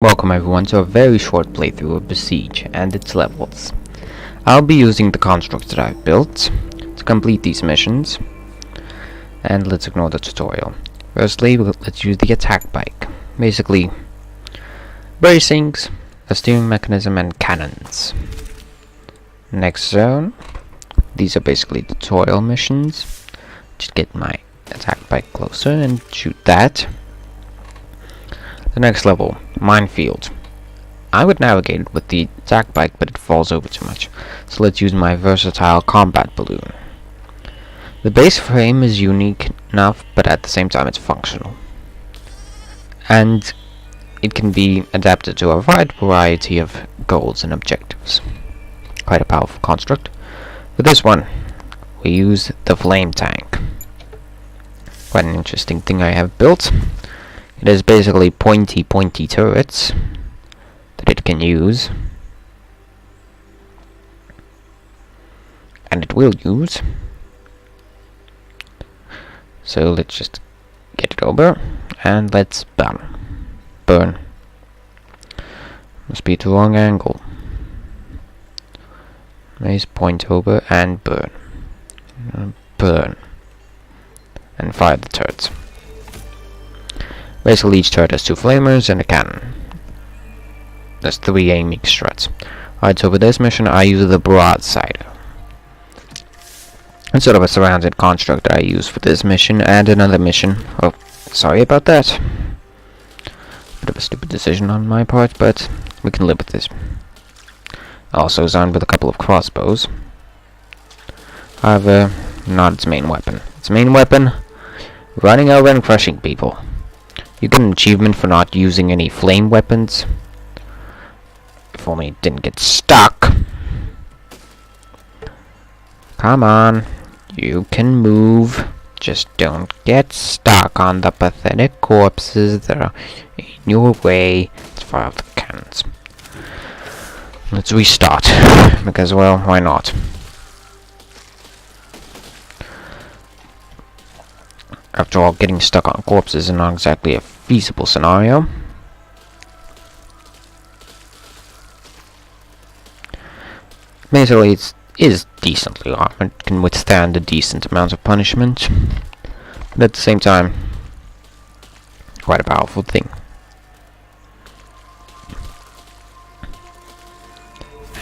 Welcome everyone to a very short playthrough of Besiege and its levels. I'll be using the constructs that I've built to complete these missions, and let's ignore the tutorial. Firstly, let's use the attack bike. Basically, bracings, a steering mechanism, and cannons. Next zone, these are basically tutorial missions. Just get my attack bike closer and shoot that. The next level, minefield. I would navigate it with the attack bike, but it falls over too much. So let's use my versatile combat balloon. The base frame is unique enough, but at the same time it's functional. And it can be adapted to a wide variety of goals and objectives. Quite a powerful construct. For this one, we use the flame tank. Quite an interesting thing I have built. It is basically pointy turrets that it can use, and it will use. So let's just get it over and let's burn. Must be the wrong angle. Nice, point over and burn. And fire the turrets. Basically, each turret has 2 flamers and a cannon. There's 3 aiming struts. Alright, so for this mission, I use the broadside. It's sort of a surrounded construct that I use for this mission and another mission. Oh, sorry about that. Bit of a stupid decision on my part, but we can live with this. Also is armed with a couple of crossbows. However, not its main weapon. Its main weapon, running over and crushing people. You get an achievement for not using any flame weapons. If only it didn't get stuck. Come on. You can move. Just don't get stuck on the pathetic corpses that are in your way. Let's fire off the cannons. Let's restart. Because, well, why not? After all, getting stuck on corpses is not exactly a feasible scenario. Basically, it is decently armored, can withstand a decent amount of punishment, but at the same time, quite a powerful thing.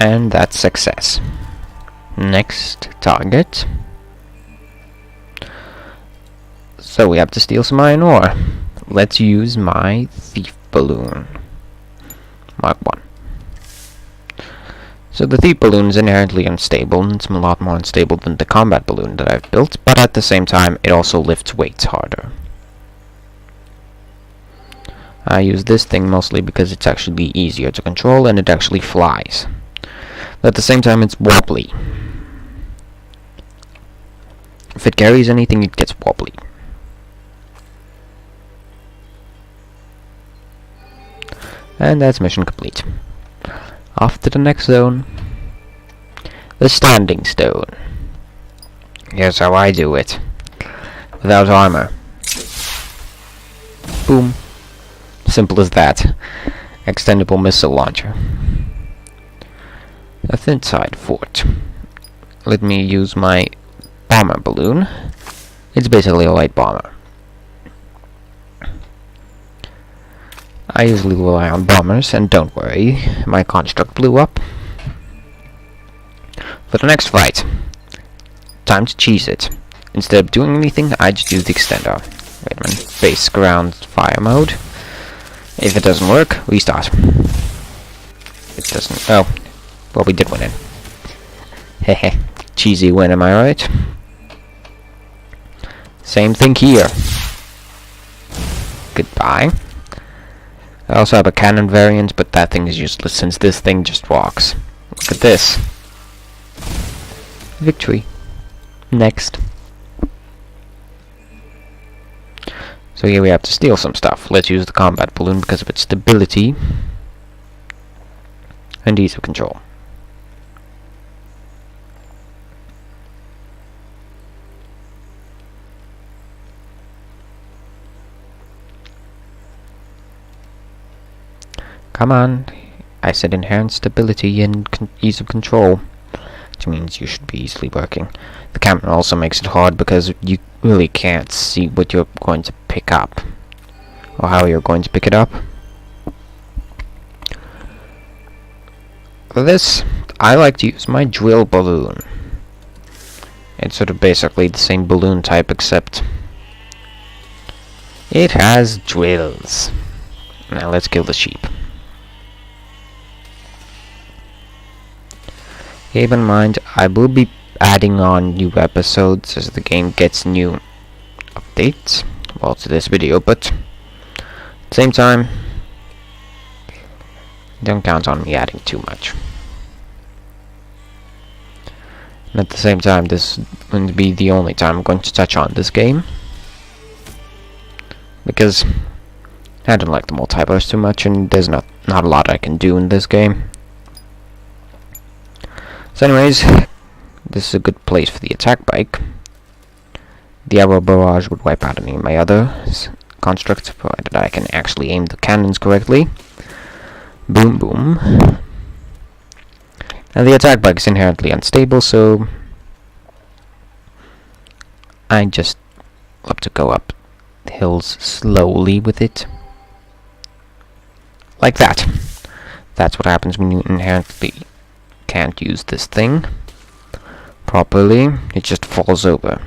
And that's success. Next target. So we have to steal some iron ore. Let's use my thief balloon. Mark 1. So the thief balloon is inherently unstable, and it's a lot more unstable than the combat balloon that I've built, but at the same time it also lifts weights harder. I use this thing mostly because it's actually easier to control and it actually flies. But at the same time it's wobbly. If it carries anything, it gets wobbly. And that's mission complete. Off to the next zone. The standing stone. Here's how I do it. Without armor. Boom. Simple as that. Extendable missile launcher. A thin side fort. Let me use my bomber balloon. It's basically a light bomber. I usually rely on bombers, and don't worry, my construct blew up. For the next fight, time to cheese it. Instead of doing anything, I just use the extender. Wait a minute, base ground fire mode. If it doesn't work, restart. It doesn't, oh, well we did win it. Hehe, cheesy win, am I right? Same thing here. Goodbye. I also have a cannon variant, but that thing is useless since this thing just walks. Look at this. Victory. Next. So here we have to steal some stuff. Let's use the combat balloon because of its stability and ease of control. Come on. I said inherent stability and ease of control, which means you should be easily working. The camera also makes it hard because you really can't see what you're going to pick up, or how you're going to pick it up. For this, I like to use my drill balloon. It's sort of basically the same balloon type, except it has drills. Now let's kill the sheep. Keep in mind, I will be adding on new episodes as the game gets new updates, well, to this video, but at the same time, don't count on me adding too much. And at the same time, this wouldn't be the only time I'm going to touch on this game, because I don't like the multiverse too much, and there's not a lot I can do in this game. So anyways, this is a good place for the attack bike. The arrow barrage would wipe out any of my other constructs, provided I can actually aim the cannons correctly. Boom boom. And the attack bike is inherently unstable, so I just love to go up hills slowly with it. Like that. That's what happens when you inherently can't use this thing properly. It just falls over.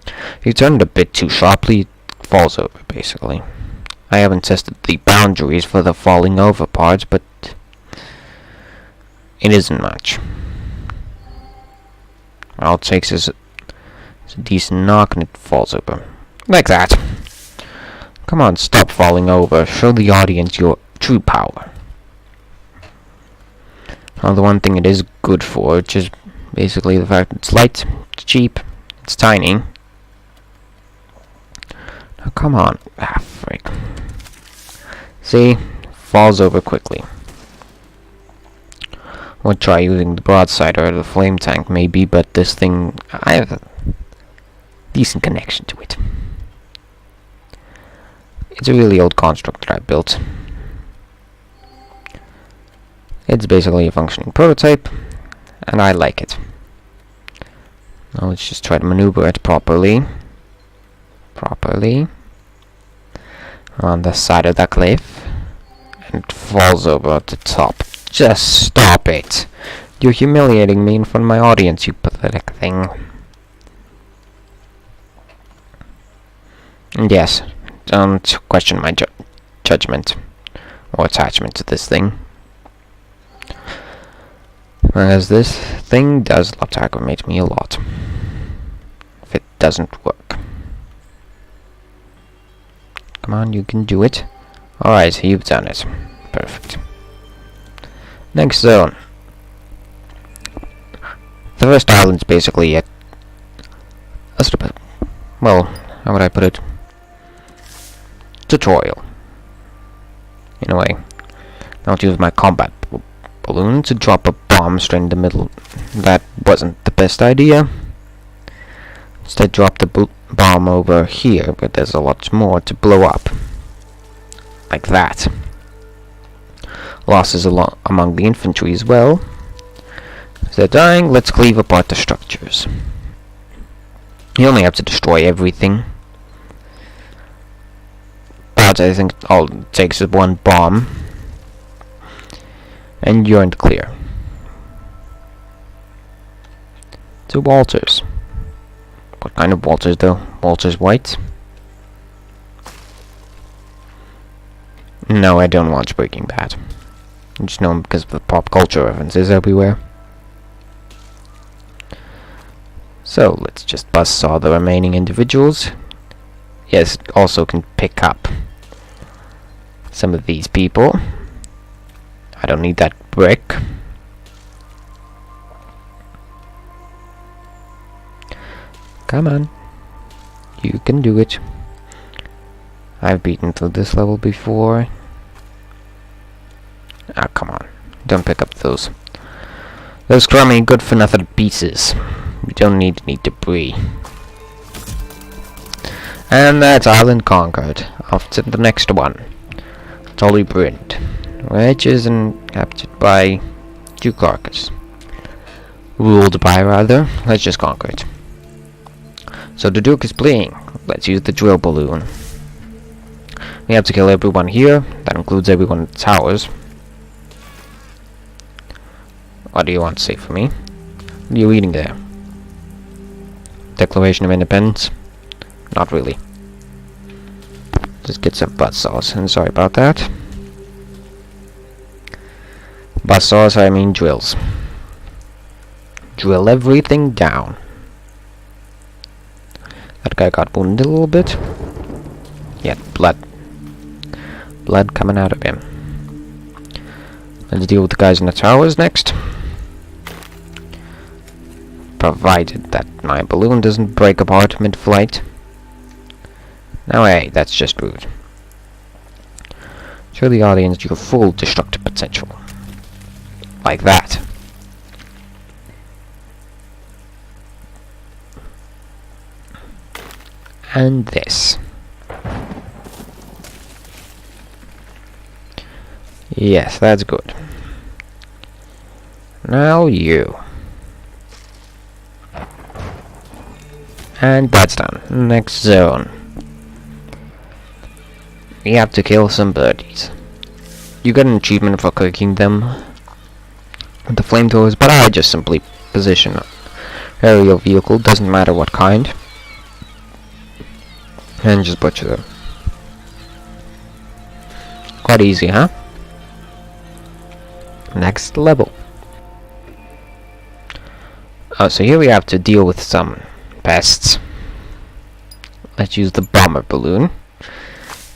If you turn it a bit too sharply, it falls over, basically. I haven't tested the boundaries for the falling over part, but it isn't much. All it takes is a decent knock and it falls over. Like that. Come on, stop falling over. Show the audience your true power. Well, the one thing it is good for, which is basically the fact that it's light, it's cheap, it's tiny. Now come on. Ah, frick. See? Falls over quickly. We'll try using the broadside or the flame tank maybe, but this thing, I have a decent connection to it. It's a really old construct that I built. It's basically a functioning prototype, and I like it. Now let's just try to maneuver it properly. On the side of the cliff. And it falls over at the top. Just stop it! You're humiliating me in front of my audience, you pathetic thing. And yes, don't question my judgment or attachment to this thing. Whereas this thing does love to aggravate me a lot if it doesn't work. Come on, you can do it. Alright, you've done it. Perfect. Next zone. The first island's basically a sort of, well, how would I put it? Tutorial. In a way. I'll use my combat balloon to drop a bomb straight in the middle. That wasn't the best idea. Instead, drop the bomb over here, but there's a lot more to blow up. Like that. Losses among the infantry as well. As they're dying, let's cleave apart the structures. You only have to destroy everything. But I think all it takes is one bomb. And you're in the clear. To Walters. What kind of Walters though? Walters White? No, I don't watch Breaking Bad. I just know him because of the pop culture references everywhere. So, let's just buzzsaw the remaining individuals. Yes, it also can pick up some of these people. I don't need that brick. Come on. You can do it. I've beaten through this level before. Ah, come on. Don't pick up those crummy, good-for-nothing pieces. We don't need any debris. And that's island conquered. Off to the next one. Tolybrynd, which is inhabited by Duke ruled by rather. Let's just conquer it. So the Duke is playing. Let's use the drill balloon. We have to kill everyone here. That includes everyone in the towers. What do you want to say for me? What are you reading there? Declaration of Independence? Not really. Just get some buzzsaws, and sorry about that. Buzzsaws, I mean drills. Drill everything down. That guy got wounded a little bit. Yeah, blood. Blood coming out of him. Let's deal with the guys in the towers next. Provided that my balloon doesn't break apart mid-flight. No way, that's just rude. Show the audience your full destructive potential. Like that. And this. Yes, that's good. Now you. And that's done. Next zone. We have to kill some birdies. You get an achievement for cooking them with the flamethrowers, but I just simply position an aerial vehicle, doesn't matter what kind, and just butcher them. Quite easy, huh? Next level. Oh, so here we have to deal with some pests. Let's use the bomber balloon.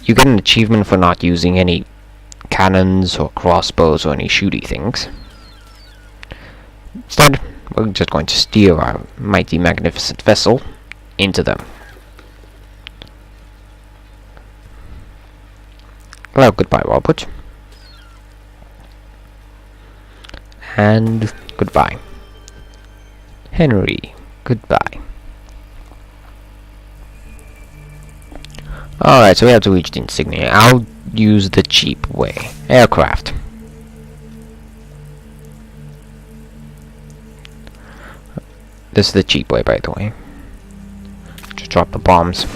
You get an achievement for not using any cannons or crossbows or any shooty things. Instead, we're just going to steer our mighty magnificent vessel into them. Well, goodbye, Robert. And goodbye. Henry, goodbye. Alright, so we have to reach the insignia. I'll use the cheap way. Aircraft. This is the cheap way, by the way. Just drop the bombs.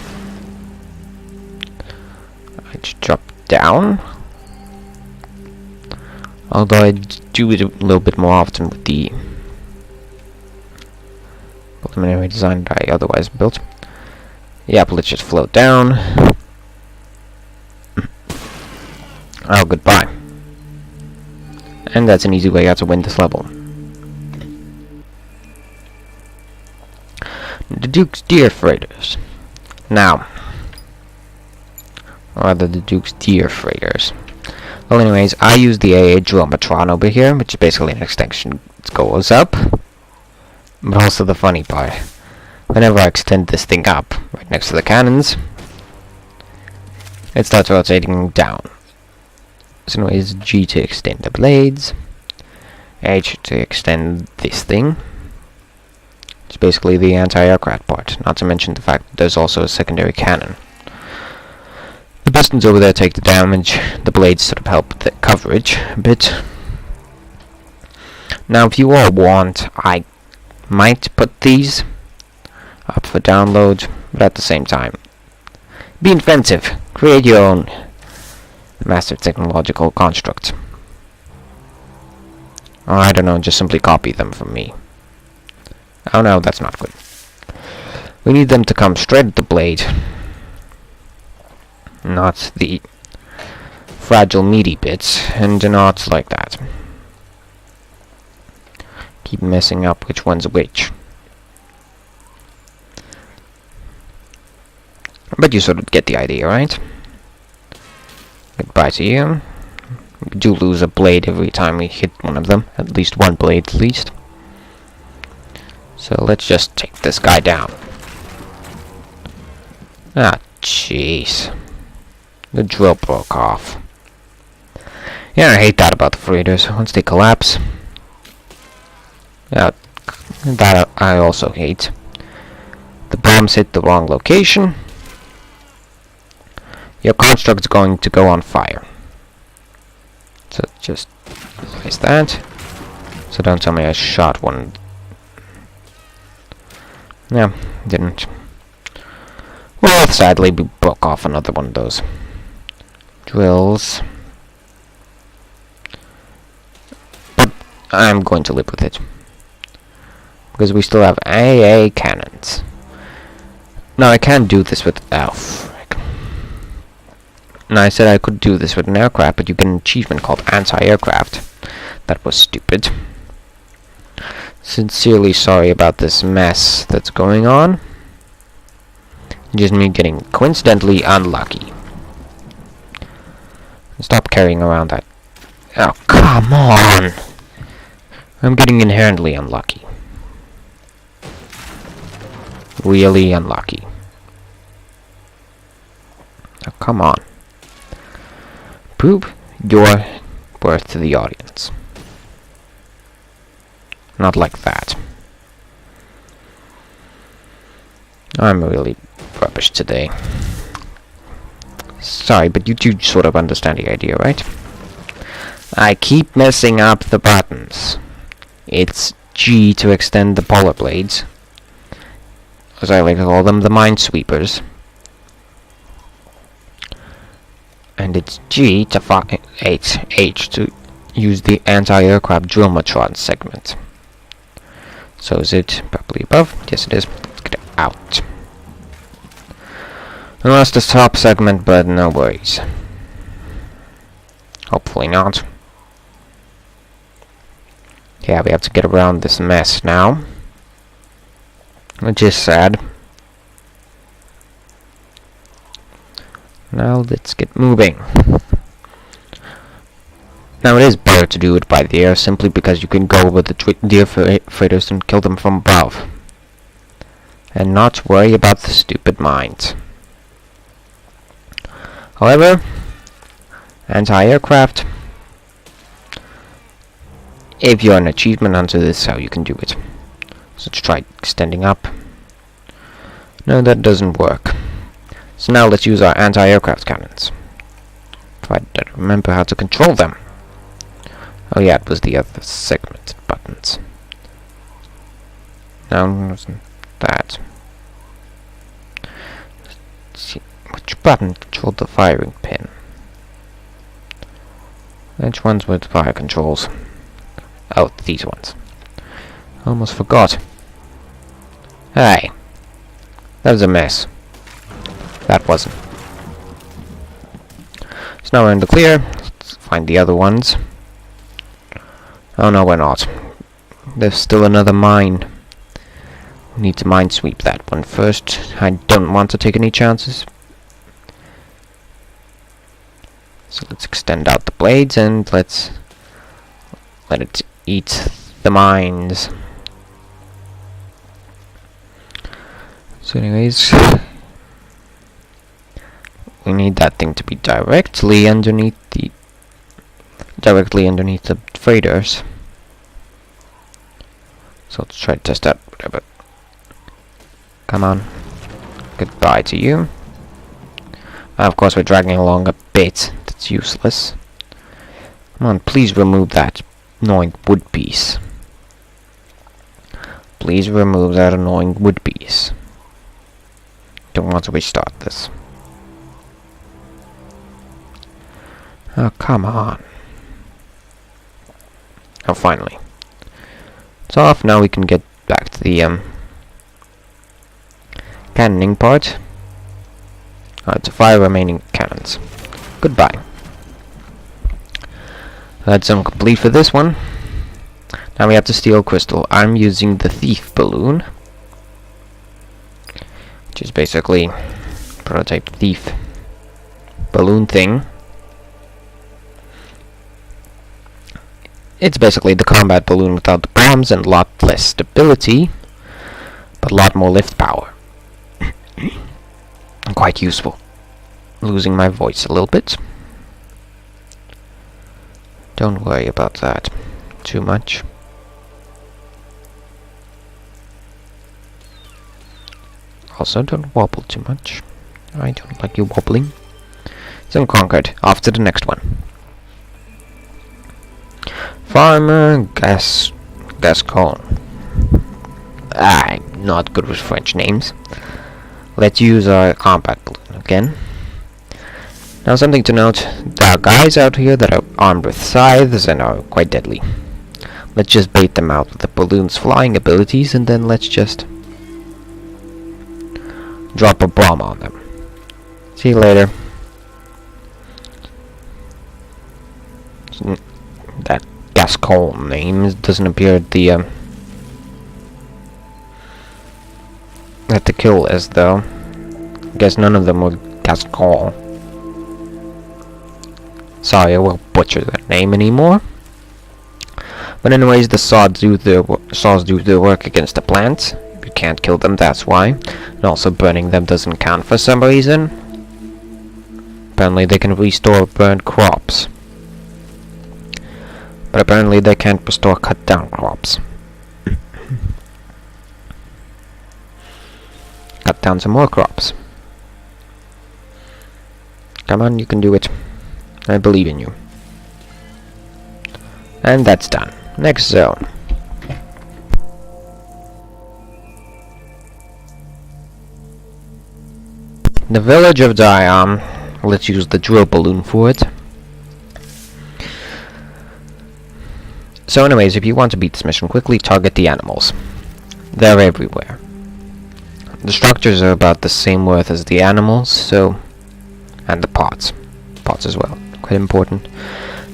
I just drop down. Although I do it a little bit more often with the preliminary design that I otherwise built. Yep, let's just float down. Oh, goodbye. And that's an easy way out to win this level. The Duke's Deer Freighters. Now, rather the Duke's Deer Freighters. Well, anyways, I use the AA Dromatron over here, which is basically an extension. It goes up, but also the funny part. Whenever I extend this thing up, right next to the cannons, it starts rotating down. So anyways, G to extend the blades, H to extend this thing. It's basically the anti-aircraft part, not to mention the fact that there's also a secondary cannon. The pistons over there take the damage, the blades sort of help the coverage a bit. Now if you all want, I might put these up for download, but at the same time, be inventive. Create your own massive technological construct. Or I don't know, just simply copy them from me. Oh no, that's not good. We need them to come straight at the blade, not the fragile meaty bits, and not like that. Keep messing up which one's which. But you sort of get the idea, right? Goodbye to you. We do lose a blade every time we hit one of them. At least one blade, at least. So let's just take this guy down. Ah, jeez. The drill broke off. Yeah, I hate that about the freighters. Once they collapse. Yeah, that I also hate. The bombs hit the wrong location. Your construct's going to go on fire. So just place that. So don't tell me I shot one. No, didn't. Well, sadly, we broke off another one of those drills. But I'm going to live with it. Because we still have AA cannons. Now, I can't do this with... Oh, frick. Now, I said I could do this with an aircraft, but you get an achievement called anti-aircraft. That was stupid. Sincerely sorry about this mess that's going on. Just me getting coincidentally unlucky. Stop carrying around that. Oh, come on! I'm getting inherently unlucky. Really unlucky. Oh, come on. Prove your worth to the audience. Not like that. I'm really rubbish today. Sorry, but you do sort of understand the idea, right? I keep messing up the buttons. It's G to extend the polar blades. As I like to call them, the minesweepers. And it's G to H to use the anti-aircraft drillmatron segment. So is it properly above? Yes, it is. Let's get it out. I lost the top segment, but no worries. Hopefully not. Yeah, we have to get around this mess now. Which is sad. Now let's get moving. Now it is better to do it by the air, simply because you can go over the deer freighters and kill them from above. And not worry about the stupid mines. However, anti-aircraft, if you're an achievement hunter, this is how you can do it. So let's try extending up. No, that doesn't work. So now let's use our anti-aircraft cannons. If I remember how to control them. Oh yeah, it was the other segment buttons. No, it wasn't that. Let's see, which button controlled the firing pin? Which ones were the fire controls? Oh, these ones. Almost forgot. Hey, that was a mess. That wasn't. So now we're in the clear. Let's find the other ones. Oh no, we're not. There's still another mine. We need to minesweep that one first. I don't want to take any chances. So let's extend out the blades and let's let it eat the mines. So anyways, we need that thing to be directly underneath the freighters. So let's try to test out whatever. Come on. Goodbye to you. Of course we're dragging along a bit. That's useless. Come on, please remove that annoying wood piece. Please remove that annoying wood piece. Don't want to restart this. Oh, come on. Oh, finally. It's off. Now we can get back to the cannoning part. To fire remaining cannons. Goodbye. That's complete for this one. Now we have the steel crystal. I'm using the thief balloon, which is basically prototype thief balloon thing. It's basically the combat balloon without the bombs and a lot less stability, but a lot more lift power. Quite useful. Losing my voice a little bit. Don't worry about that too much. Also, don't wobble too much. I don't like you wobbling. So conquered. Off to the next one. Farmer Gascon. I'm not good with French names. Let's use our combat balloon again. Now something to note, there are guys out here that are armed with scythes and are quite deadly. Let's just bait them out with the balloon's flying abilities, and then let's just drop a bomb on them. See you later. That Gascon name doesn't appear at the kill list, though. Guess none of them were Gascon. Sorry, I won't butcher that name anymore. But anyways, the saws do their work against the plants. You can't kill them, that's why. And also burning them doesn't count for some reason. Apparently they can restore burned crops. But apparently they can't restore cut down crops. Cut down some more crops. Come on, you can do it. I believe in you. And that's done. Next zone. The village of Diam. Let's use the drill balloon for it. So anyways, if you want to beat this mission quickly, target the animals. They're everywhere. The structures are about the same worth as the animals, so... and the pots. Pots as well. Quite important.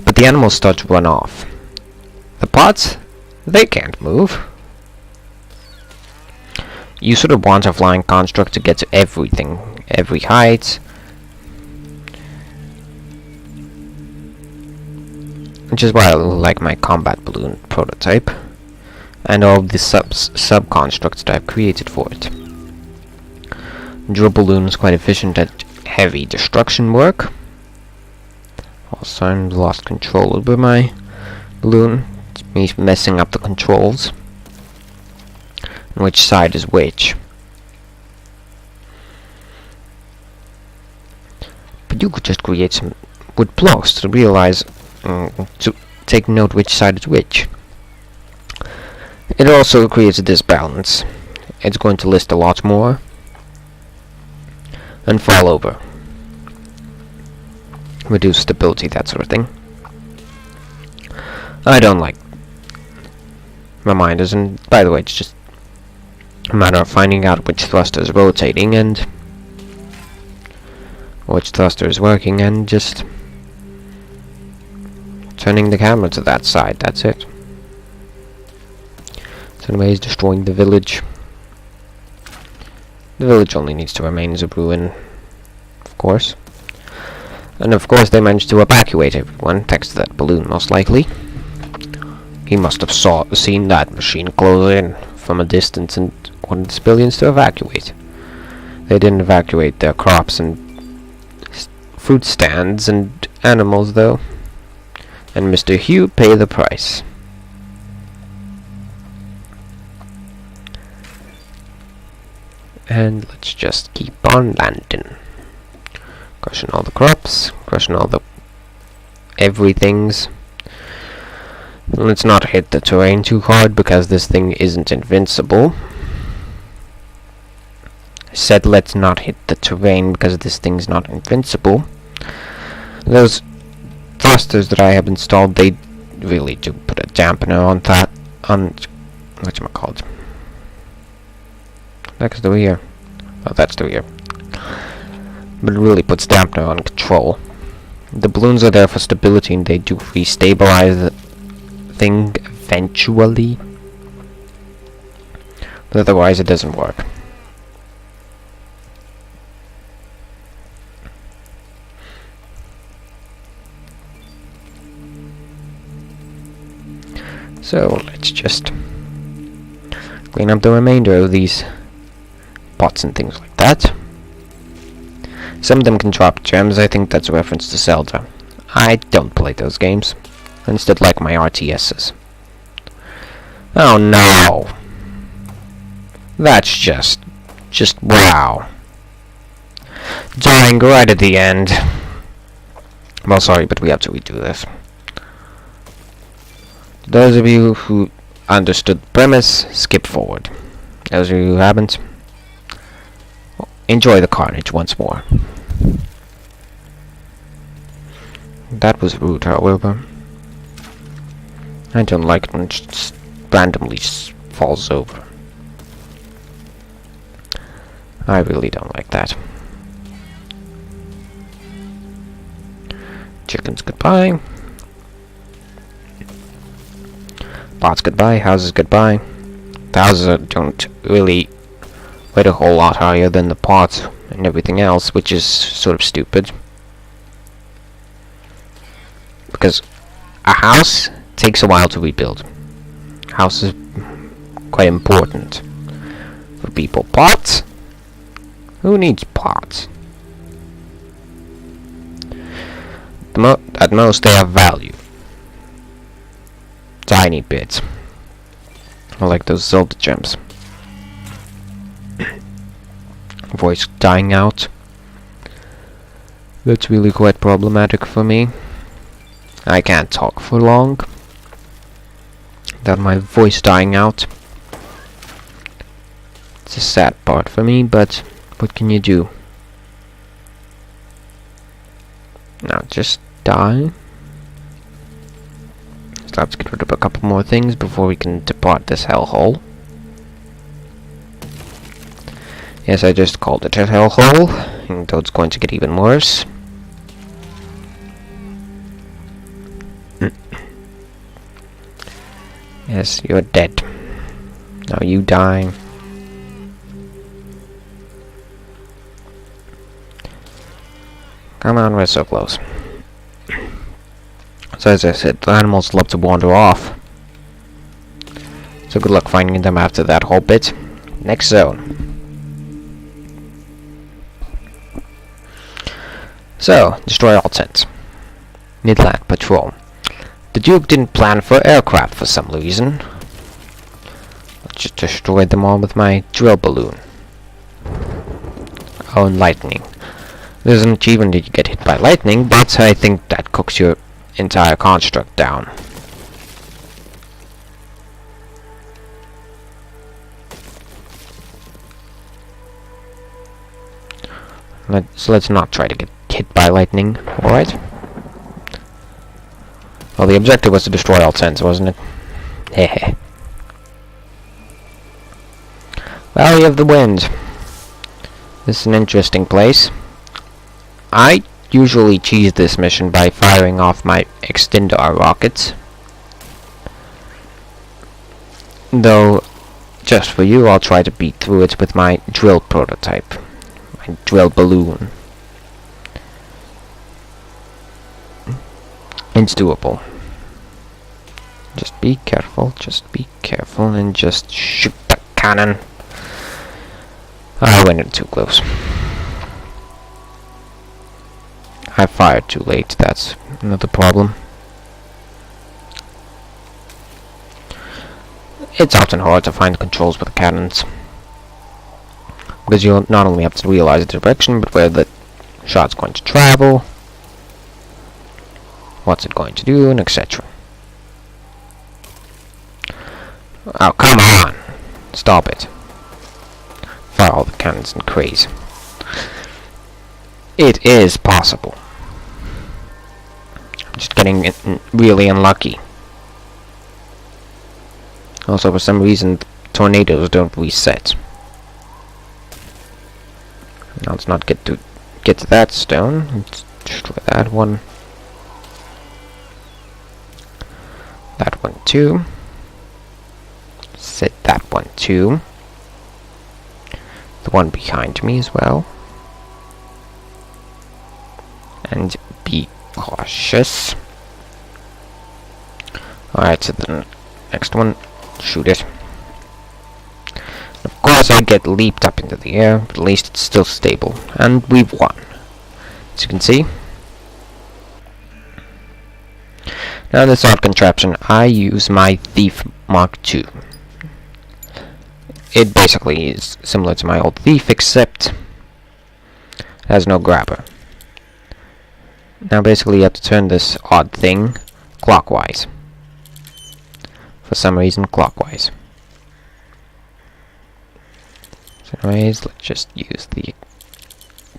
But the animals start to run off. The pots, they can't move. You sort of want a flying construct to get to everything. Every height. Which is why I like my combat balloon prototype. And all the sub-constructs that I've created for it. Drill balloon is quite efficient at heavy destruction work. Also, I lost control over my balloon. It's me messing up the controls. And which side is which. But you could just create some wood blocks to realize, to take note which side is which. It also creates a disbalance. It's going to list a lot more. And fall over. Reduce stability, that sort of thing. I don't like reminders, and by the way, it's just a matter of finding out which thruster is rotating and which thruster is working, and just turning the camera to that side. That's it. So anyways, destroying the village. The village only needs to remain as a ruin, of course. And of course they managed to evacuate everyone, thanks to that balloon most likely. He must have seen that machine close in from a distance and wanted the civilians to evacuate. They didn't evacuate their crops and fruit stands and animals, though. And Mr. Hugh paid the price. And let's just keep on landing. Crushing all the crops, crushing all the everythings. Let's not hit the terrain too hard because this thing isn't invincible. I said let's not hit the terrain because this thing's not invincible. Those thrusters that I have installed, they really do put a dampener on that, on whatchamacallit. That's the rear. Oh, that's the rear. But it really puts dampener on control. The balloons are there for stability and they do restabilize the thing eventually. But otherwise it doesn't work. So let's just clean up the remainder of these pots and things like that. Some of them can drop gems. I think that's a reference to Zelda. I don't play those games. I instead like my RTSs. Oh no! That's just wow. Dying right at the end. Well, sorry, but we have to redo this. Those of you who understood the premise, skip forward. Those of you who haven't, enjoy the carnage once more. That was rude, however. I don't like it when it just randomly falls over. I really don't like that. Chickens goodbye. Pots goodbye. Houses goodbye. The houses don't really rate a whole lot higher than the pots and everything else, which is sort of stupid. Because a house takes a while to rebuild. House is quite important for people. Pots? Who needs pots? At most they have value. Tiny bits. I like those Zelda gems. Voice dying out. That's really quite problematic for me. I can't talk for long without my voice dying out. It's a sad part for me, but what can you do? Now just die. So let's get rid of a couple more things before we can depart this hellhole. Yes, I just called it a hellhole, and though it's going to get even worse. Yes, you're dead. Now you die. Come on, we're so close. So as I said, the animals love to wander off. So good luck finding them after that whole bit. Next zone. So, destroy all tents. Midland Patrol. The Duke didn't plan for aircraft for some reason. Let's just destroy them all with my drill balloon. Oh, and lightning. There's an achievement that you get hit by lightning, but I think that cooks your entire construct down. So let's not try to get hit by lightning, alright? Well, the objective was to destroy all tents, wasn't it? Hehe. Valley of the Wind. This is an interesting place. I usually cheese this mission by firing off my Extendar rockets. Though, just for you, I'll try to beat through it with my drill prototype. My drill balloon. It's doable. Just be careful, and just shoot the cannon. I went in too close. I fired too late, that's another problem. It's often hard to find controls with cannons, because you'll not only have to realize the direction, but where the shot's going to travel, what's it going to do, and etc. Oh, come on! Stop it. Fire all the cannons and craze. It is possible. I'm just getting really unlucky. Also, for some reason, tornadoes don't reset. Now let's not get to that stone. Let's destroy that one. That one too. Set that one too. The one behind me as well. And be cautious. Alright, so the next one, shoot it. Of course I get leaped up into the air, but at least it's still stable. And we've won. As you can see. Now in this odd contraption, I use my Thief Mark II. It basically is similar to my old Thief, except it has no grabber. Now basically you have to turn this odd thing clockwise. for some reason clockwise. So anyways, let's just use the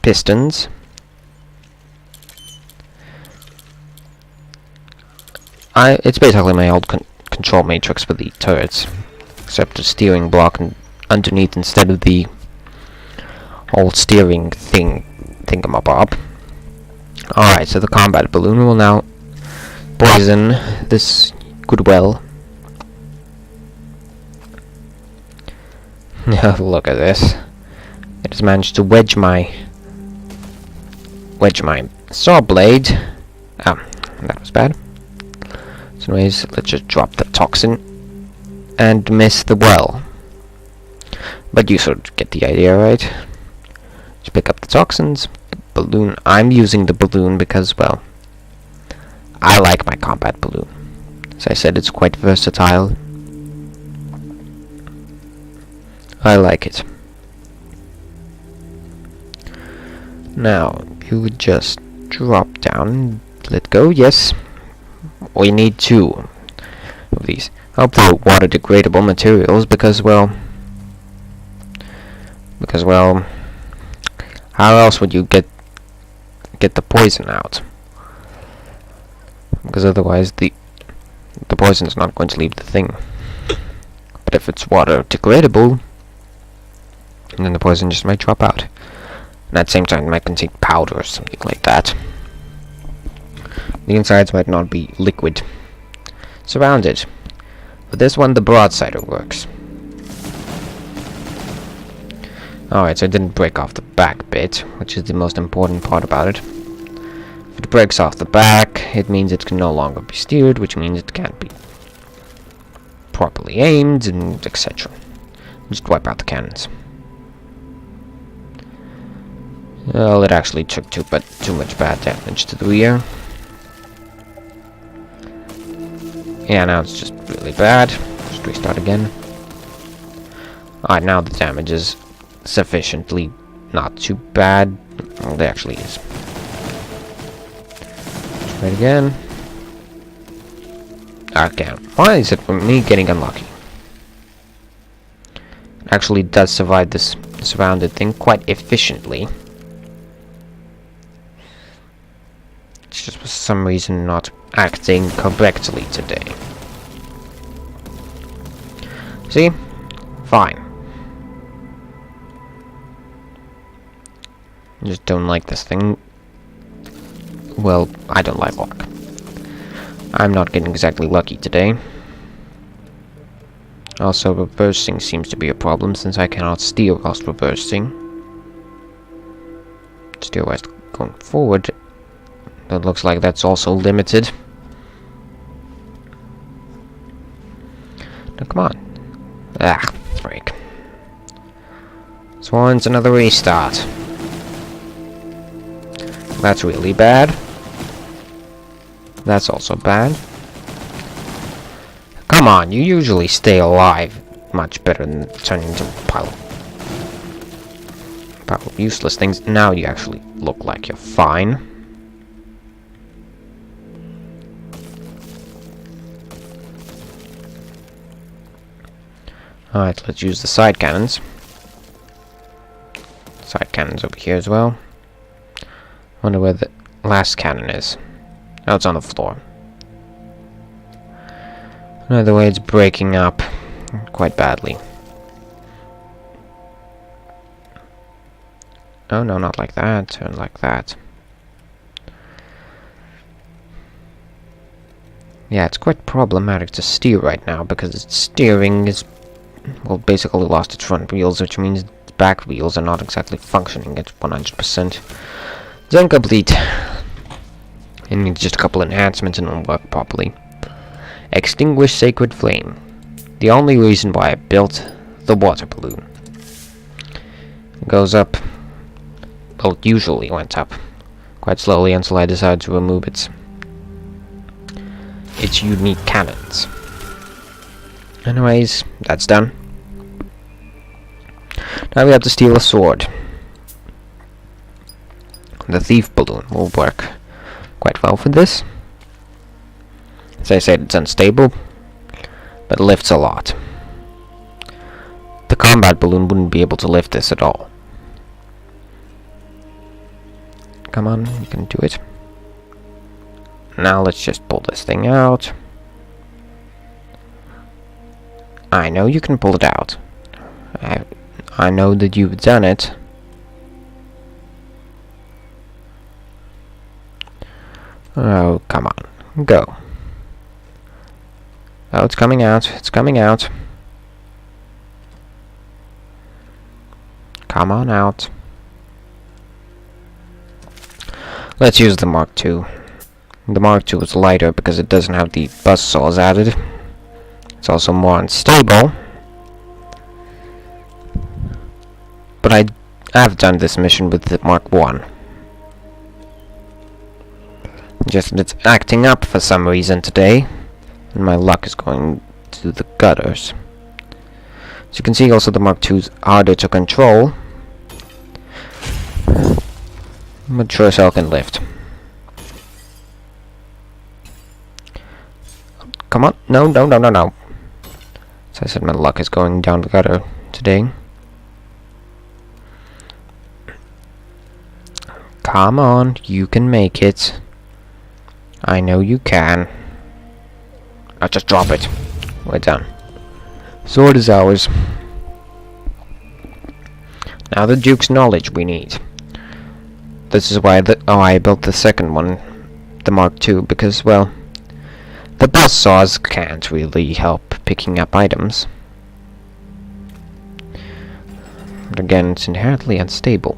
pistons. It's basically my old control matrix with the turrets, except the steering block underneath instead of the old steering thingamabob. Alright, so the combat balloon will now poison this Goodwill. Look at this. It has managed to wedge my saw blade. That was bad. So anyways, let's just drop the toxin and miss the well. But you sort of get the idea, right? Just pick up the toxins. Balloon. I'm using the balloon because, well, I like my combat balloon. As I said, it's quite versatile. I like it. Now, you would just drop down, let go, yes. We need 2 of these. I'll put water degradable materials because, well, how else would you get the poison out? Because otherwise the poison is not going to leave the thing. But if it's water degradable, then the poison just might drop out. And at the same time, it might contain powder or something like that. The insides might not be liquid. Surrounded. For this one, the broadsider works. Alright, so it didn't break off the back bit, which is the most important part about it. If it breaks off the back, it means it can no longer be steered, which means it can't be properly aimed, and etc. Just wipe out the cannons. Well, it actually took too much bad damage to the rear. Yeah, now it's just really bad. Just restart again. Alright, now the damage is sufficiently not too bad. Well, it actually is. Try it again. Okay, why is it me getting unlucky? It actually does survive this surrounded thing quite efficiently. It's just for some reason not acting correctly today. See? Fine. I just don't like this thing. Well, I don't like luck. I'm not getting exactly lucky today. Also, reversing seems to be a problem since I cannot steer whilst reversing. Steer whilst going forward. It looks like that's also limited. Now, come on. Ah, freak. This one's another restart. That's really bad. That's also bad. Come on, you usually stay alive much better than turning into a pile of useless things. Now you actually look like you're fine. Alright, let's use the side cannons. Side cannons over here as well. Wonder where the last cannon is. Oh, it's on the floor. Another way, it's breaking up quite badly. Oh no, not like that. Turn like that. Yeah, it's quite problematic to steer right now because its steering is, well, basically lost its front wheels, which means its back wheels are not exactly functioning at 100%. It's incomplete. It needs just a couple enhancements and it'll work properly. Extinguish Sacred Flame. The only reason why I built the water balloon. It goes up. Well, it usually went up quite slowly until I decided to remove its unique cannons. Anyways, that's done. Now we have to steal a sword. The thief balloon will work quite well for this. As I said, it's unstable. but it lifts a lot. The combat balloon wouldn't be able to lift this at all. Come on, you can do it. Now let's just pull this thing out. I know you can pull it out. I know that you've done it. Oh, come on. Go. Oh, it's coming out. It's coming out. Come on out. Let's use the Mark II. The Mark II is lighter because it doesn't have the buzzsaws added. It's also more unstable. But I have done this mission with the Mark I. Just that it's acting up for some reason today. And my luck is going to the gutters. As you can see, also the Mark II is harder to control. But sure as hell can lift. Come on. No, no, no, no, no. As I said, my luck is going down the gutter today. Come on. You can make it. I know you can. I'll just drop it. We're done. Sword is ours. Now the Duke's knowledge we need. This is why I built the second one, the Mark II, because, well, the buzzsaws can't really help picking up items. But again, it's inherently unstable.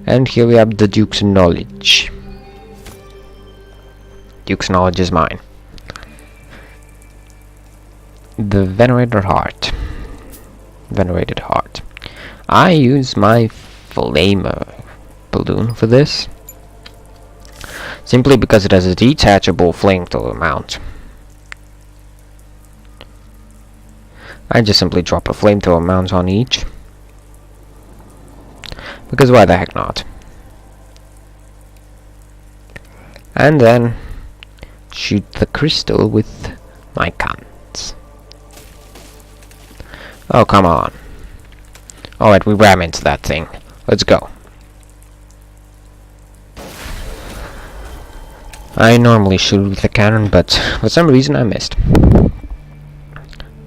And here we have the Duke's knowledge. Duke's knowledge is mine. The Venerated Heart. Venerated Heart. I use my Flamer balloon for this. Simply because it has a detachable flamethrower mount. I just simply drop a flamethrower mount on each. Because why the heck not? And then shoot the crystal with my cannons. Oh, come on. Alright, we ram into that thing. Let's go. I normally shoot with the cannon, but for some reason I missed.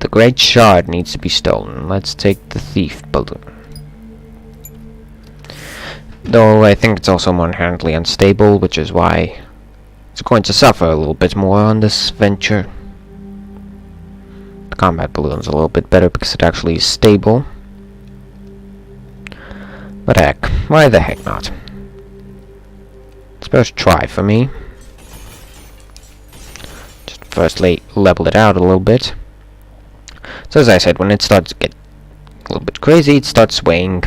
The Great Shard needs to be stolen. Let's take the Thief balloon. Though I think it's also more inherently unstable, which is why it's going to suffer a little bit more on this venture. The combat balloon's a little bit better because it actually is stable. But heck, why the heck not? It's first try for me. Just firstly level it out a little bit. So as I said, when it starts to get a little bit crazy, it starts swaying.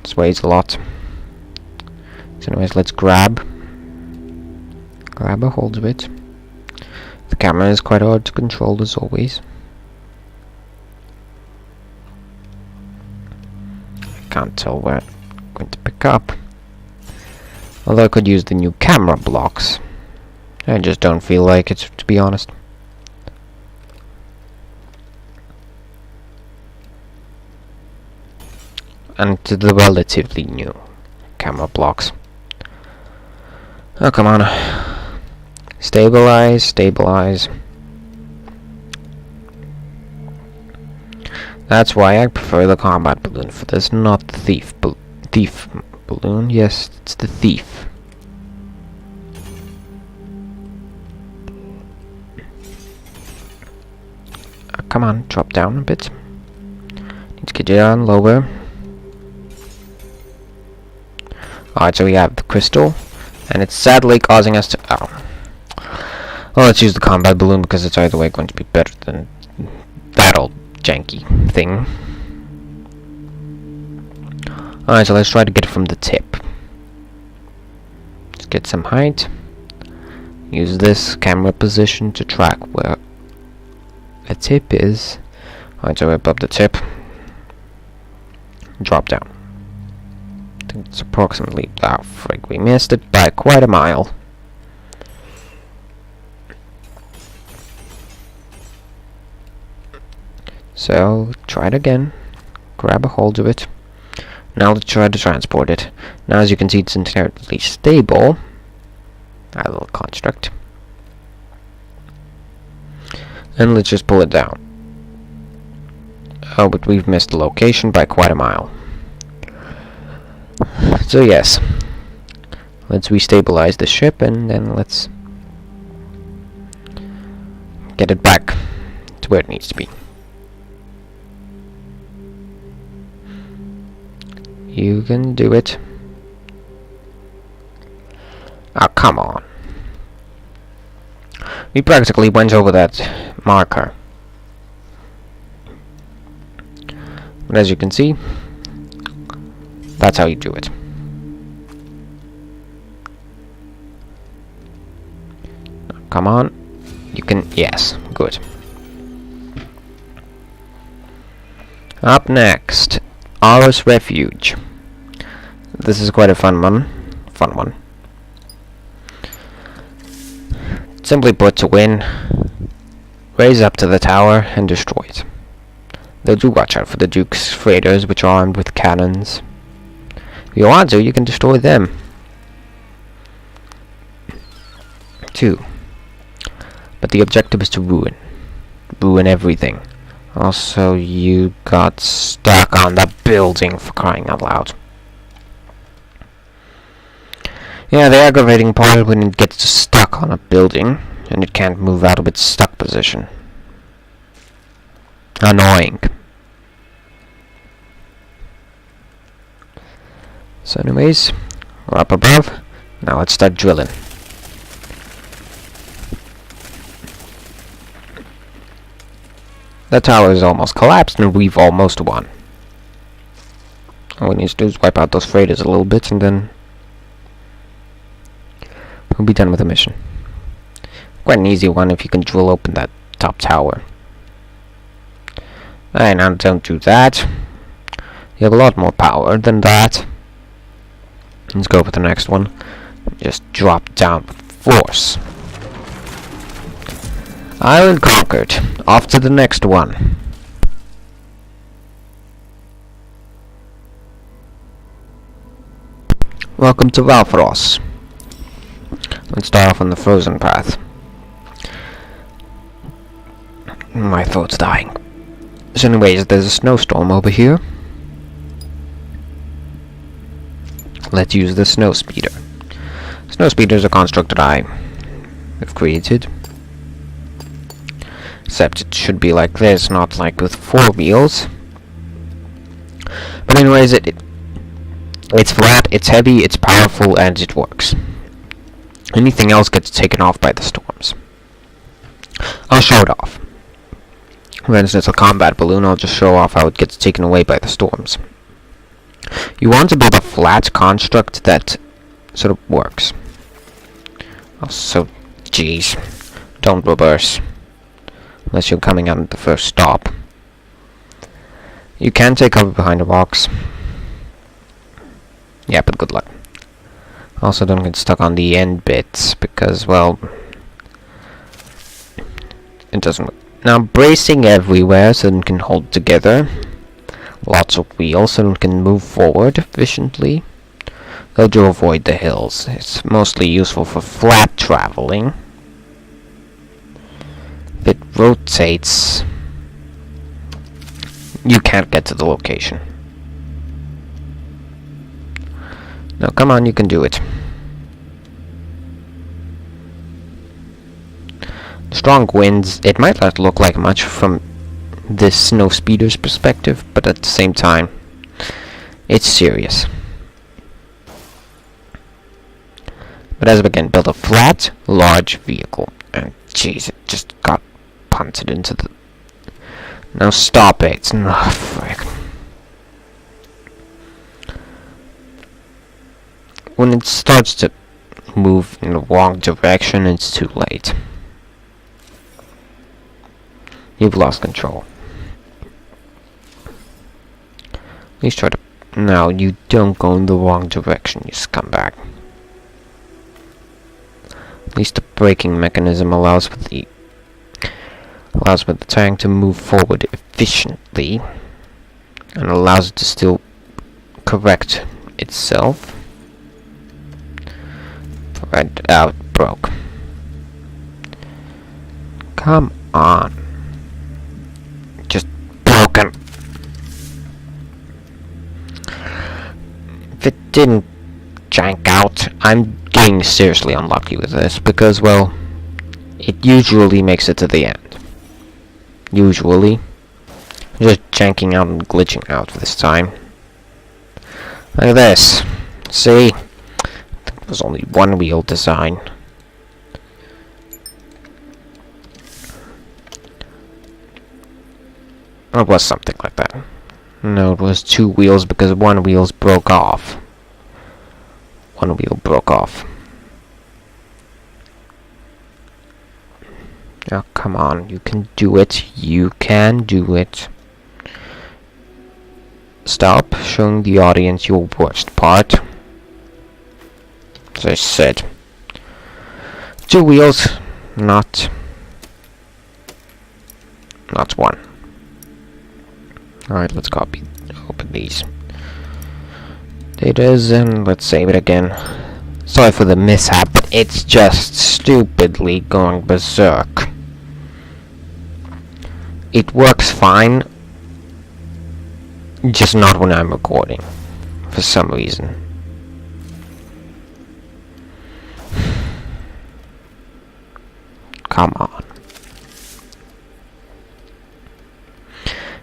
Sways a lot. So anyways, let's grab a hold of it. The camera is quite hard to control as always. I can't tell where I'm going to pick up. Although I could use the new camera blocks. I just don't feel like it, to be honest. And to the relatively new camera blocks. Oh, come on. Stabilize, stabilize. That's why I prefer the combat balloon for this, not the thief balloon. Yes, it's the thief. Come on, drop down a bit. Need to get you down lower. Alright, so we have the crystal, and it's sadly causing us to... Oh. Well, let's use the combat balloon because it's either way going to be better than that old janky thing. Alright, so let's try to get it from the tip. Let's get some height. Use this camera position to track where the tip is. Alright, so we're above the tip. Drop down. It's approximately... Oh, frig, we missed it by quite a mile. So, try it again. Grab a hold of it. Now let's try to transport it. Now, as you can see, it's inherently stable. Our little construct. And let's just pull it down. Oh, but we've missed the location by quite a mile. So yes, let's restabilize the ship and then let's get it back to where it needs to be. You can do it. Oh, come on. We practically went over that marker. But as you can see, that's how you do it. Come on. You can... Yes. Good. Up next, Aarhus Refuge. This is quite a fun one. Simply put, to win, raise up to the tower and destroy it. Though do watch out for the Duke's freighters, which are armed with cannons. If you want to, you can destroy them. 2. But the objective is to ruin. Ruin everything. Also, you got stuck on the building, for crying out loud. Yeah, the aggravating part when it gets stuck on a building, and it can't move out of its stuck position. Annoying. So anyways, we're up above. Now let's start drilling. The tower is almost collapsed and we've almost won. All we need to do is wipe out those freighters a little bit and then we'll be done with the mission. Quite an easy one if you can drill open that top tower. Alright, now don't do that. You have a lot more power than that. Let's go for the next one. Just drop down with force. Island conquered. Off to the next one. Welcome to Valfross. Let's start off on the frozen path. My throat's dying. So anyways, there's a snowstorm over here. Let's use the snow speeder. Snow speeder is a construct that I have created. Except it should be like this, not like with 4 wheels. But anyways, it's flat, it's heavy, it's powerful, and it works. Anything else gets taken off by the storms. I'll show it off. For instance, a combat balloon, I'll just show off how it gets taken away by the storms. You want to build a flat construct that sort of works. Also, jeez, don't reverse. Unless you're coming out at the first stop. You can take cover behind a box. Yeah, but good luck. Also, don't get stuck on the end bits, because, well, it doesn't work. Now, bracing everywhere so it can hold together. Lots of wheels so it can move forward efficiently. Though to avoid the hills. It's mostly useful for flat traveling. If it rotates, you can't get to the location. Now, come on, you can do it. Strong winds, it might not look like much from this snow speeder's perspective, but at the same time, it's serious. But as we can build a flat, large vehicle. And jeez, it just got punted into the... Now stop it. Oh, frick. When it starts to move in the wrong direction, it's too late. You've lost control. Please try to No, you don't go in the wrong direction, you scumbag. At least the braking mechanism allows for the tank to move forward efficiently and allows it to still correct itself. Right, it broke. Come on. Just broken. If it didn't jank out, I'm getting seriously unlucky with this because, well, it usually makes it to the end. Usually. Just janking out and glitching out this time. Look at this. See? It was only one wheel design. It was something like that. No, it was two wheels because one wheel broke off. One wheel broke off. Oh, come on. You can do it. You can do it. Stop showing the audience your worst part. As I said. Two wheels, not one. Alright, let's open these datas and let's save it again. Sorry for the mishap, but it's just stupidly going berserk. It works fine, just not when I'm recording, for some reason. Come on.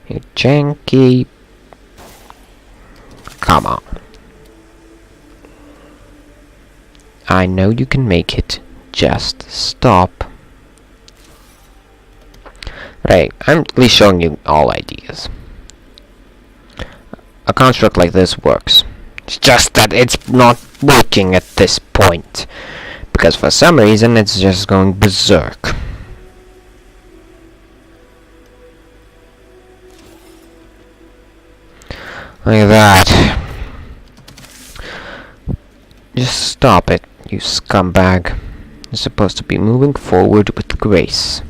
You janky. Come on. I know you can make it. Just stop. Right, I'm at least showing you all ideas. A construct like this works. It's just that it's not working at this point. Because for some reason it's just going berserk. Look at that. Just stop it, you scumbag. You're supposed to be moving forward with grace.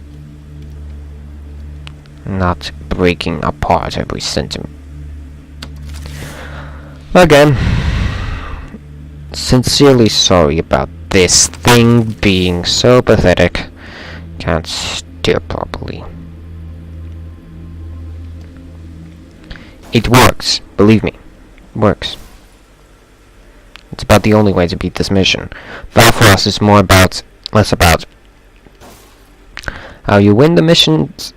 Not breaking apart every centimeter. Again, sincerely sorry about this thing being so pathetic. Can't steer properly. It works, believe me. It works. It's about the only way to beat this mission. Valfross is less about how you win the missions,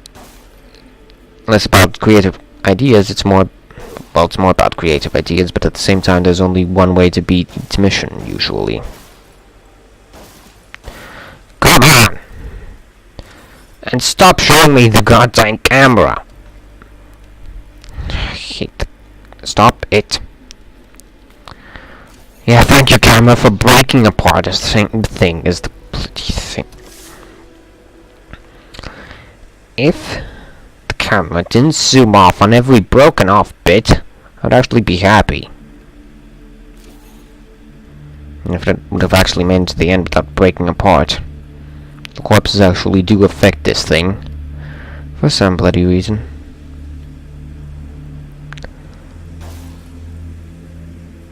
less about creative ideas. It's more about creative ideas, but at the same time there's only one way to beat each mission, usually. Come on! And stop showing me the goddamn camera! Stop it. Yeah, thank you, camera, for breaking apart the same thing as the bloody thing. If the camera didn't zoom off on every broken off bit, I'd actually be happy. And if it would have actually made it to the end without breaking apart. The corpses actually do affect this thing. For some bloody reason.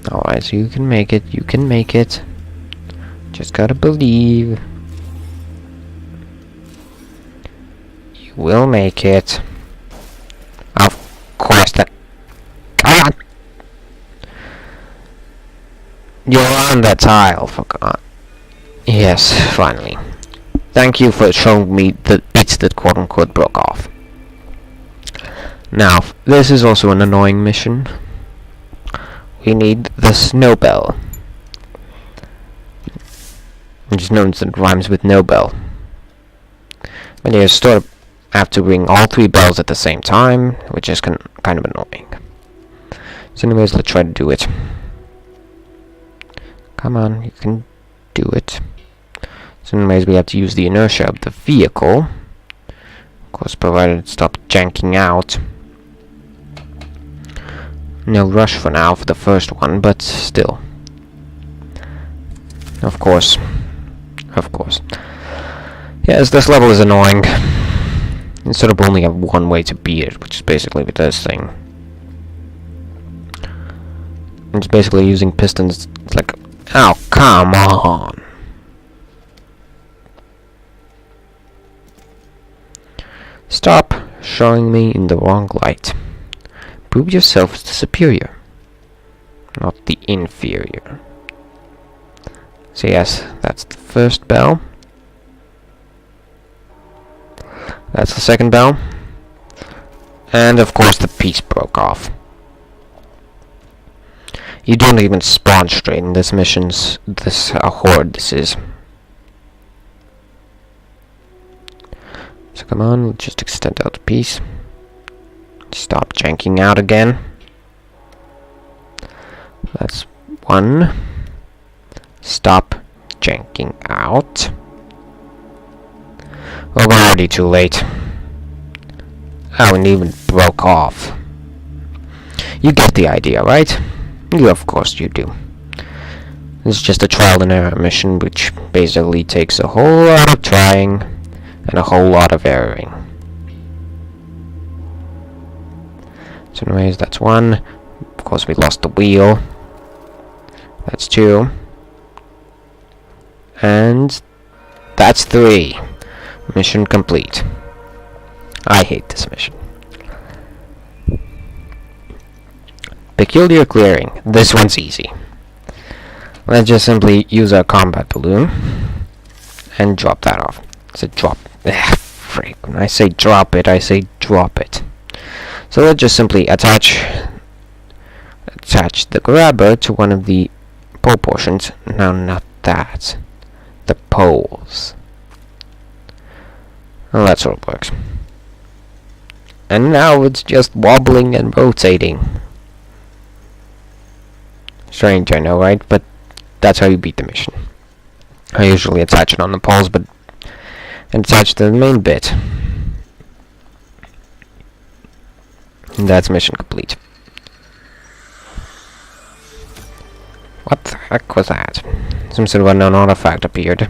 Alright, so you can make it, you can make it. Just gotta believe. You will make it. Of course that... Come on! You're on the tile, for God. Yes, finally. Thank you for showing me the bits that quote-unquote broke off. Now, this is also an annoying mission. We need the snow bell. Which is known as it rhymes with Nobel. But you sort of have to ring all three bells at the same time, which is kind of annoying. So anyways, let's try to do it. Come on, you can do it. So anyways, we have to use the inertia of the vehicle. Of course, provided it stops janking out. No rush for now for the first one, but still. Of course. Of course. Yes, this level is annoying. Instead of only have one way to beat it, which is basically with this thing. It's basically using pistons. It's like, oh, come on. Stop showing me in the wrong light. Prove yourself as the superior, not the inferior. So yes, that's the first bell. That's the second bell. And of course the piece broke off. You don't even spawn straight in this mission's, how hard this is. So come on, let's just extend out the piece. Stop janking out again. That's one. Stop janking out. Well, we're already too late. Oh, and even broke off. You get the idea, right? You, of course you do. This is just a trial and error mission, which basically takes a whole lot of trying and a whole lot of erroring. So anyways, that's one. Of course we lost the wheel. That's two. And that's three. Mission complete. I hate this mission. Peculiar clearing. This one's easy. Let's just simply use our combat balloon and drop that off. It's a drop. Freak. When I say drop it, I say drop it. So let's just simply attach the grabber to one of the pole portions. No, not that. The poles. Well, that's how it works. And now it's just wobbling and rotating. Strange, I know, right? But that's how you beat the mission. I usually attach it on the poles, but attach to the main bit. And that's mission complete. What the heck was that? Some sort of unknown artifact appeared.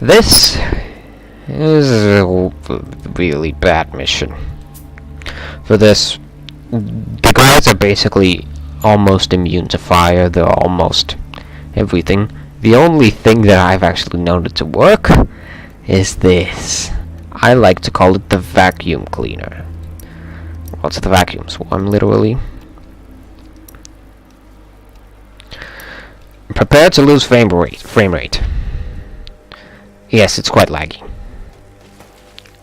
This is a really bad mission. For this, the guards are basically almost immune to fire. They're almost everything. The only thing that I've actually known it to work is this. I like to call it the vacuum cleaner. What's the vacuum swarm, literally? Prepare to lose frame rate. Yes, it's quite laggy.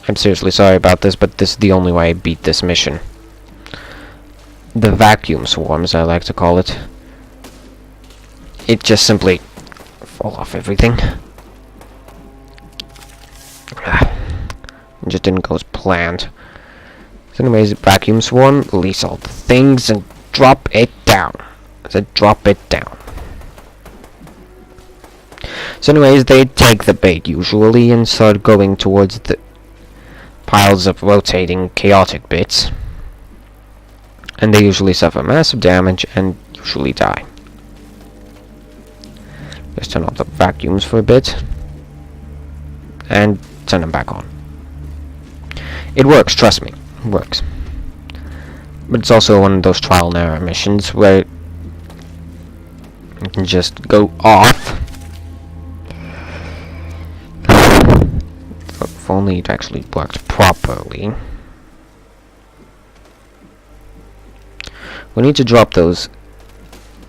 I'm seriously sorry about this, but this is the only way I beat this mission. The vacuum swarms, I like to call it. It just simply fall off everything. It just didn't go as planned. So anyways, vacuum swarm, release all the things and drop it down. I said drop it down. So anyways, they take the bait usually and start going towards the piles of rotating chaotic bits. And they usually suffer massive damage and usually die. Just turn off the vacuums for a bit. And turn them back on. It works, trust me. It works. But it's also one of those trial and error missions where you can just go off. If only it actually worked properly. We need to drop those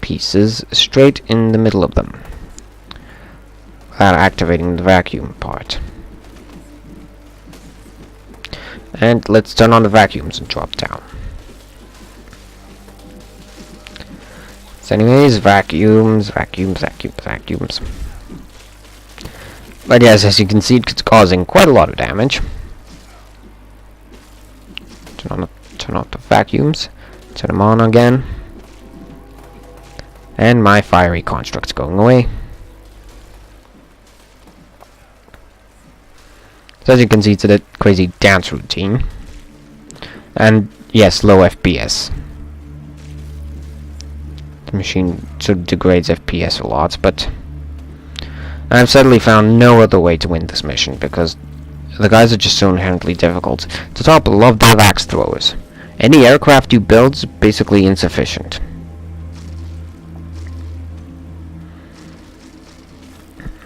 pieces straight in the middle of them without activating the vacuum part. And let's turn on the vacuums and drop down. So anyways, vacuums. But yes, as you can see, it's causing quite a lot of damage. Turn off the vacuums. Turn them on again. And my fiery construct's going away. So as you can see, it's a crazy dance routine. And yes, low FPS. The machine sort of degrades FPS a lot, but I've sadly found no other way to win this mission, because the guys are just so inherently difficult. To top, love their axe throwers. Any aircraft you build is basically insufficient.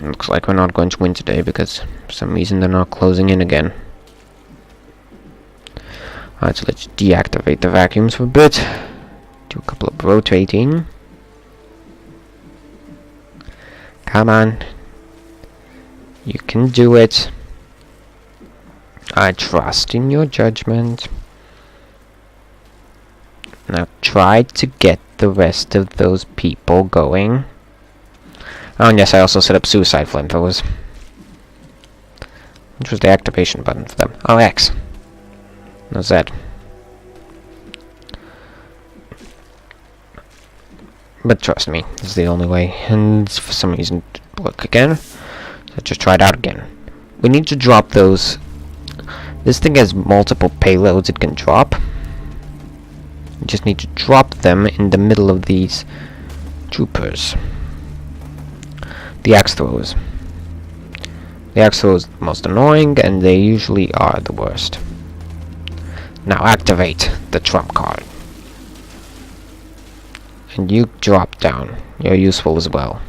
Looks like we're not going to win today, because for some reason they're not closing in again. Alright, so let's deactivate the vacuums for a bit. Do a couple of rotating. Come on. You can do it. I trust in your judgment. Now try to get the rest of those people going. Oh, and yes, I also set up suicide flamethrowers. Which was the activation button for them? Oh, X. No Z. But trust me, this is the only way. And for some reason it didn't work again. So just try it out again. We need to drop those. This thing has multiple payloads it can drop. You just need to drop them in the middle of these troopers. The axe throwers. The axe throwers are the most annoying, and they usually are the worst. Now activate the trump card. And you drop down. You're useful as well.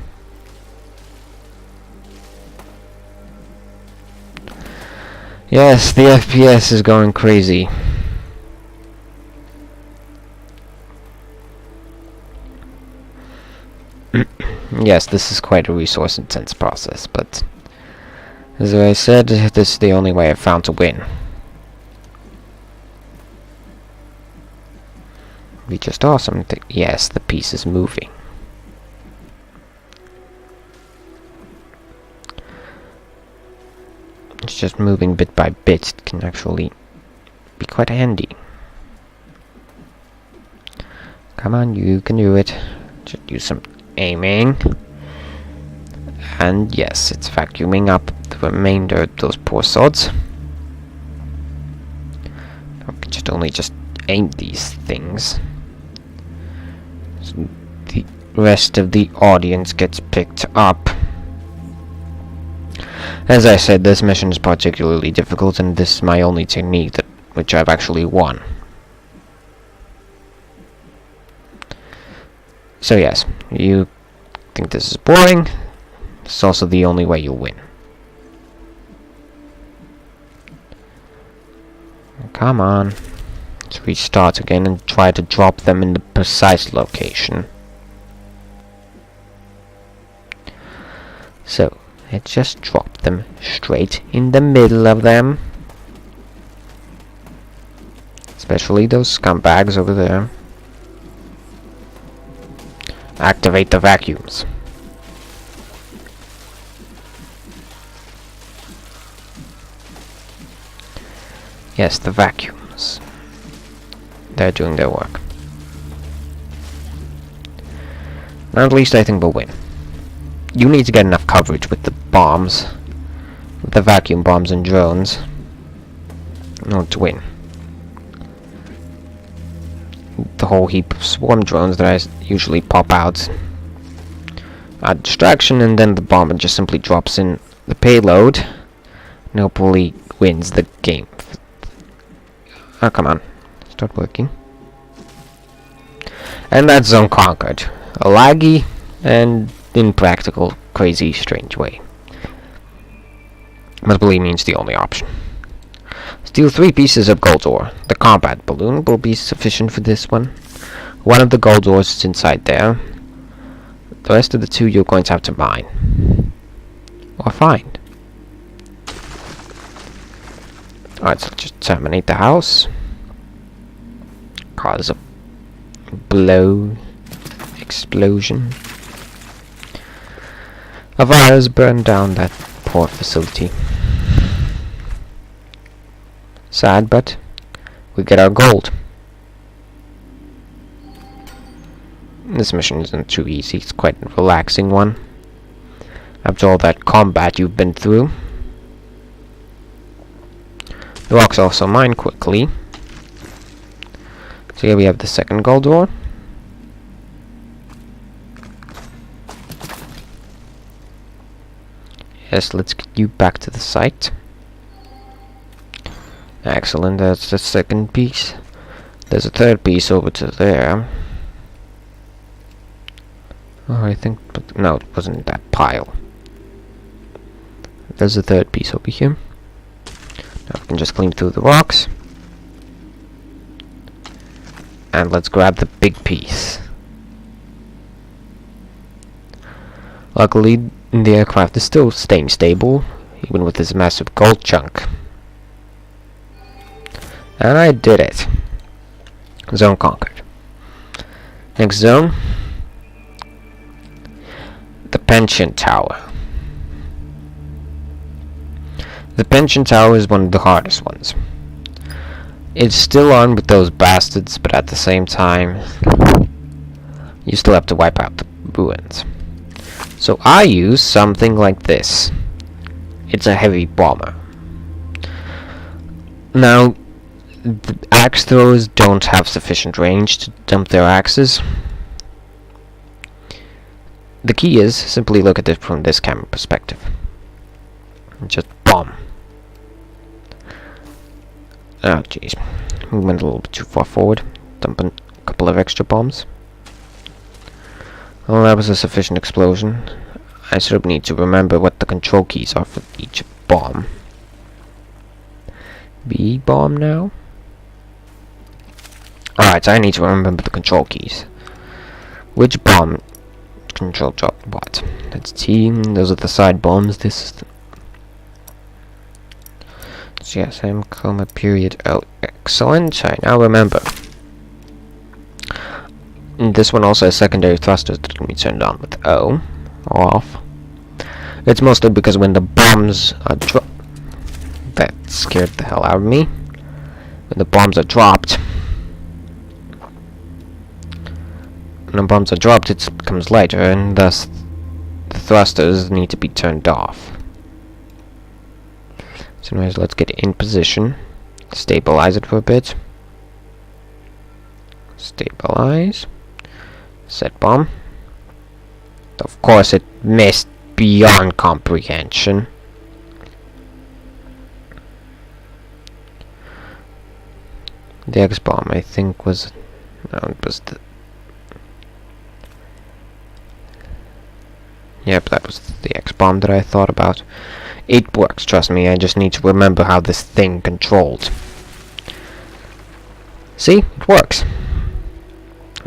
Yes, the FPS is going crazy. Yes, this is quite a resource-intense process, but as I said, this is the only way I've found to win. Be just awesome. Yes, the piece is moving. It's just moving bit by bit. It can actually be quite handy. Come on, you can do it. Just do some aiming. And yes, it's vacuuming up the remainder of those poor sods. I can just aim these things. So the rest of the audience gets picked up. As I said, this mission is particularly difficult, and this is my only technique which I've actually won. So yes, you think this is boring, it's also the only way you'll win. Come on. Let's restart again and try to drop them in the precise location. So, let's just drop them straight in the middle of them. Especially those scumbags over there. Activate the vacuums. Yes, the vacuums. They're doing their work. Now at least I think we'll win. You need to get enough coverage with the bombs, with the vacuum bombs and drones, in order to win. The whole heap of swarm drones that I usually pop out a distraction, and then the bomber just simply drops in the payload and hopefully wins the game. Oh, come on. Start working. And that's zone conquered. A laggy and impractical, crazy, strange way. But believe me, it's the only option. Steal 3 pieces of gold ore. The combat balloon will be sufficient for this one. One of the gold ores is inside there. The rest of the 2 you're going to have to mine. Or find. Alright, so just terminate the house. Cause a explosion. A virus burned down that poor facility. Sad, but we get our gold. This mission isn't too easy, it's quite a relaxing one. After all that combat you've been through. The rocks also mine quickly. So here we have the second gold door. Yes, let's get you back to the site. Excellent, that's the second piece. There's a third piece over to there. Oh, I think, but no, it wasn't in that pile. There's a third piece over here. Now we can just clean through the rocks. And let's grab the big piece. Luckily, the aircraft is still staying stable, even with this massive gold chunk. And I did it. Zone conquered. Next zone. The pension tower. The pension tower is one of the hardest ones. It's still on with those bastards, but at the same time, you still have to wipe out the ruins. So I use something like this. It's a heavy bomber. Now, the axe throwers don't have sufficient range to dump their axes. The key is simply look at it from this camera perspective. Just bomb. Oh jeez, we went a little bit too far forward. Dumping a couple of extra bombs. Well, that was a sufficient explosion. I sort of need to remember what the control keys are for each bomb. B bomb now. Alright, so I need to remember the control keys. Which bomb control drop what? That's T, those are the side bombs. This is the CSM, comma, period. Oh, excellent. I now remember. And this one also has secondary thrusters that can be turned on with O or off. It's mostly because when the bombs are dropped, that scared the hell out of me. When the bombs are dropped, it becomes lighter, and thus the thrusters need to be turned off. So anyways, let's get in position. Stabilize it for a bit. Stabilize. Set bomb. Of course it missed beyond comprehension. The X-bomb, I think, was... No, it was the... Yep, that was the X-bomb that I thought about. It works, trust me, I just need to remember how this thing controlled. See? It works.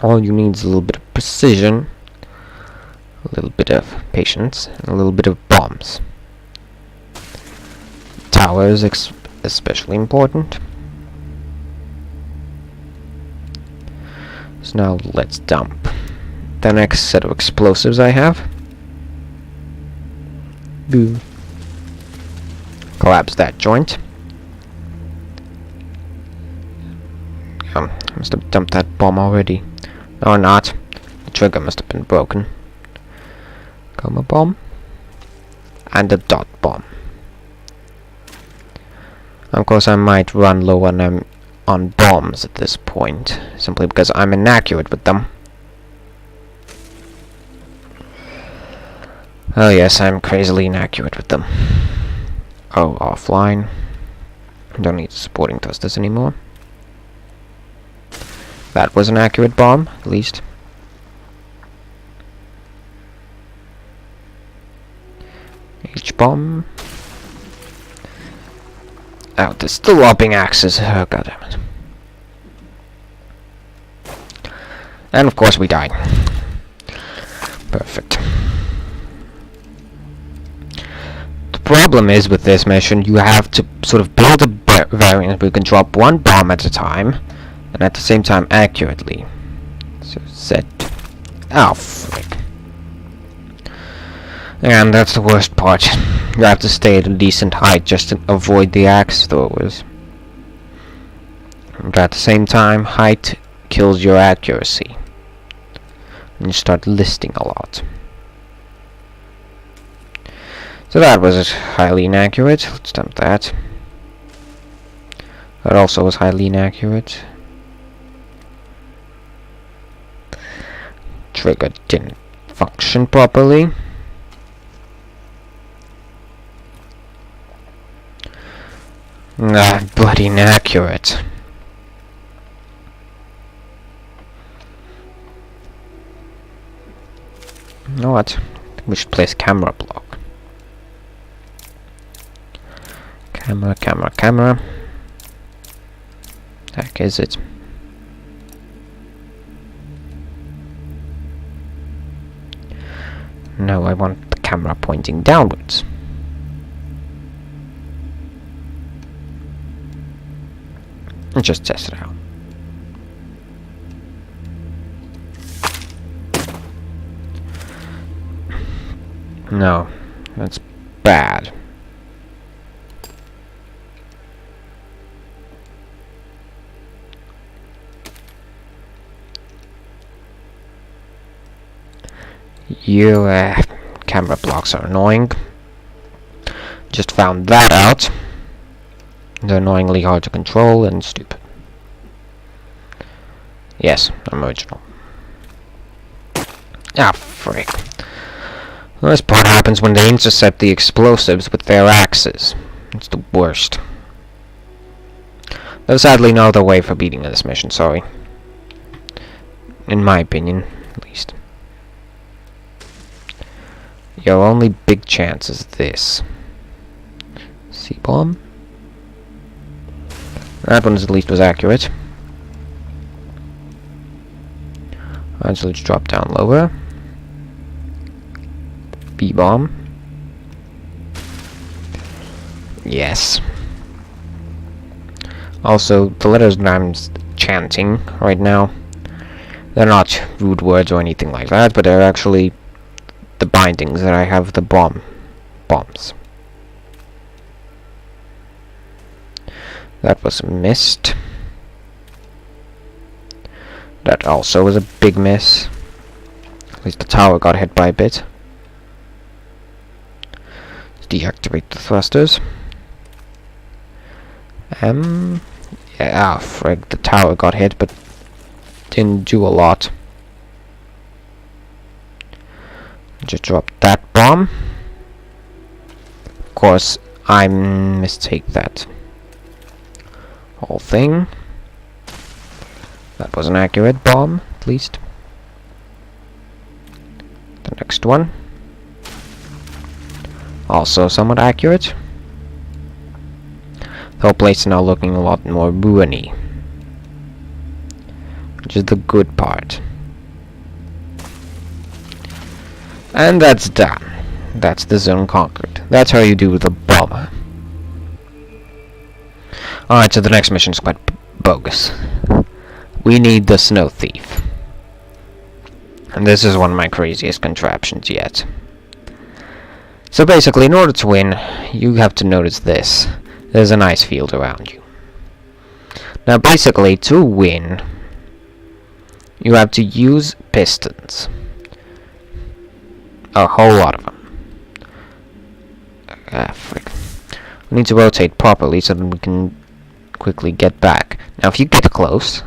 All you need is a little bit of precision, a little bit of patience, and a little bit of bombs. Tower is especially important. So now let's dump the next set of explosives I have. Boom. Collapse that joint. Must have dumped that bomb already. No, not. The trigger must have been broken. Comma bomb. And a dot bomb. Of course, I might run low on bombs at this point, simply because I'm inaccurate with them. Oh yes, I'm crazily inaccurate with them. Oh, offline. Don't need supporting thrusters anymore. That was an accurate bomb, at least. H-bomb. Oh, there's still lobbing axes. Oh, goddammit. And of course we died. Perfect. The problem is with this mission, you have to sort of build a variant where you can drop one bomb at a time, and at the same time accurately. So set. Oh, frick. And that's the worst part. You have to stay at a decent height just to avoid the axe throwers. But at the same time, height kills your accuracy. And you start listing a lot. So that was highly inaccurate. Let's dump that. That also was highly inaccurate. trigger didn't function properly. Ah, bloody inaccurate. You know what? We should place camera block. Camera, camera, camera. Heck is it? No, I want the camera pointing downwards. Just test it out. No, that's bad. You, camera blocks are annoying. Just found that out. They're annoyingly hard to control and stupid. Yes, I'm original. Ah, frick. The worst part happens when they intercept the explosives with their axes. It's the worst. There's sadly no other way for beating this mission, sorry. In my opinion, at least. Your only big chance is this. C-bomb? That one at least was accurate. Alright, so let's drop down lower. B-bomb. Yes. Also, the letters that I'm chanting right now, they're not rude words or anything like that, but they're actually the bindings that I have the bombs. That was a missed. That also was a big miss. At least the tower got hit by a bit. Let's deactivate the thrusters. Yeah, frig, the tower got hit, but didn't do a lot. Just drop that bomb. Of course, I mistake that whole thing. That was an accurate bomb, at least. The next one. Also somewhat accurate. The whole place is now looking a lot more ruiny, which is the good part. And that's done. That's the zone conquered. That's how you do the bomber. Alright, so the next mission is quite bogus. We need the snow thief. And this is one of my craziest contraptions yet. So basically, in order to win, you have to notice this. There's an ice field around you. Now basically, to win, you have to use pistons. A whole lot of them. Ah, frick. We need to rotate properly so that we can quickly get back. Now if you get close,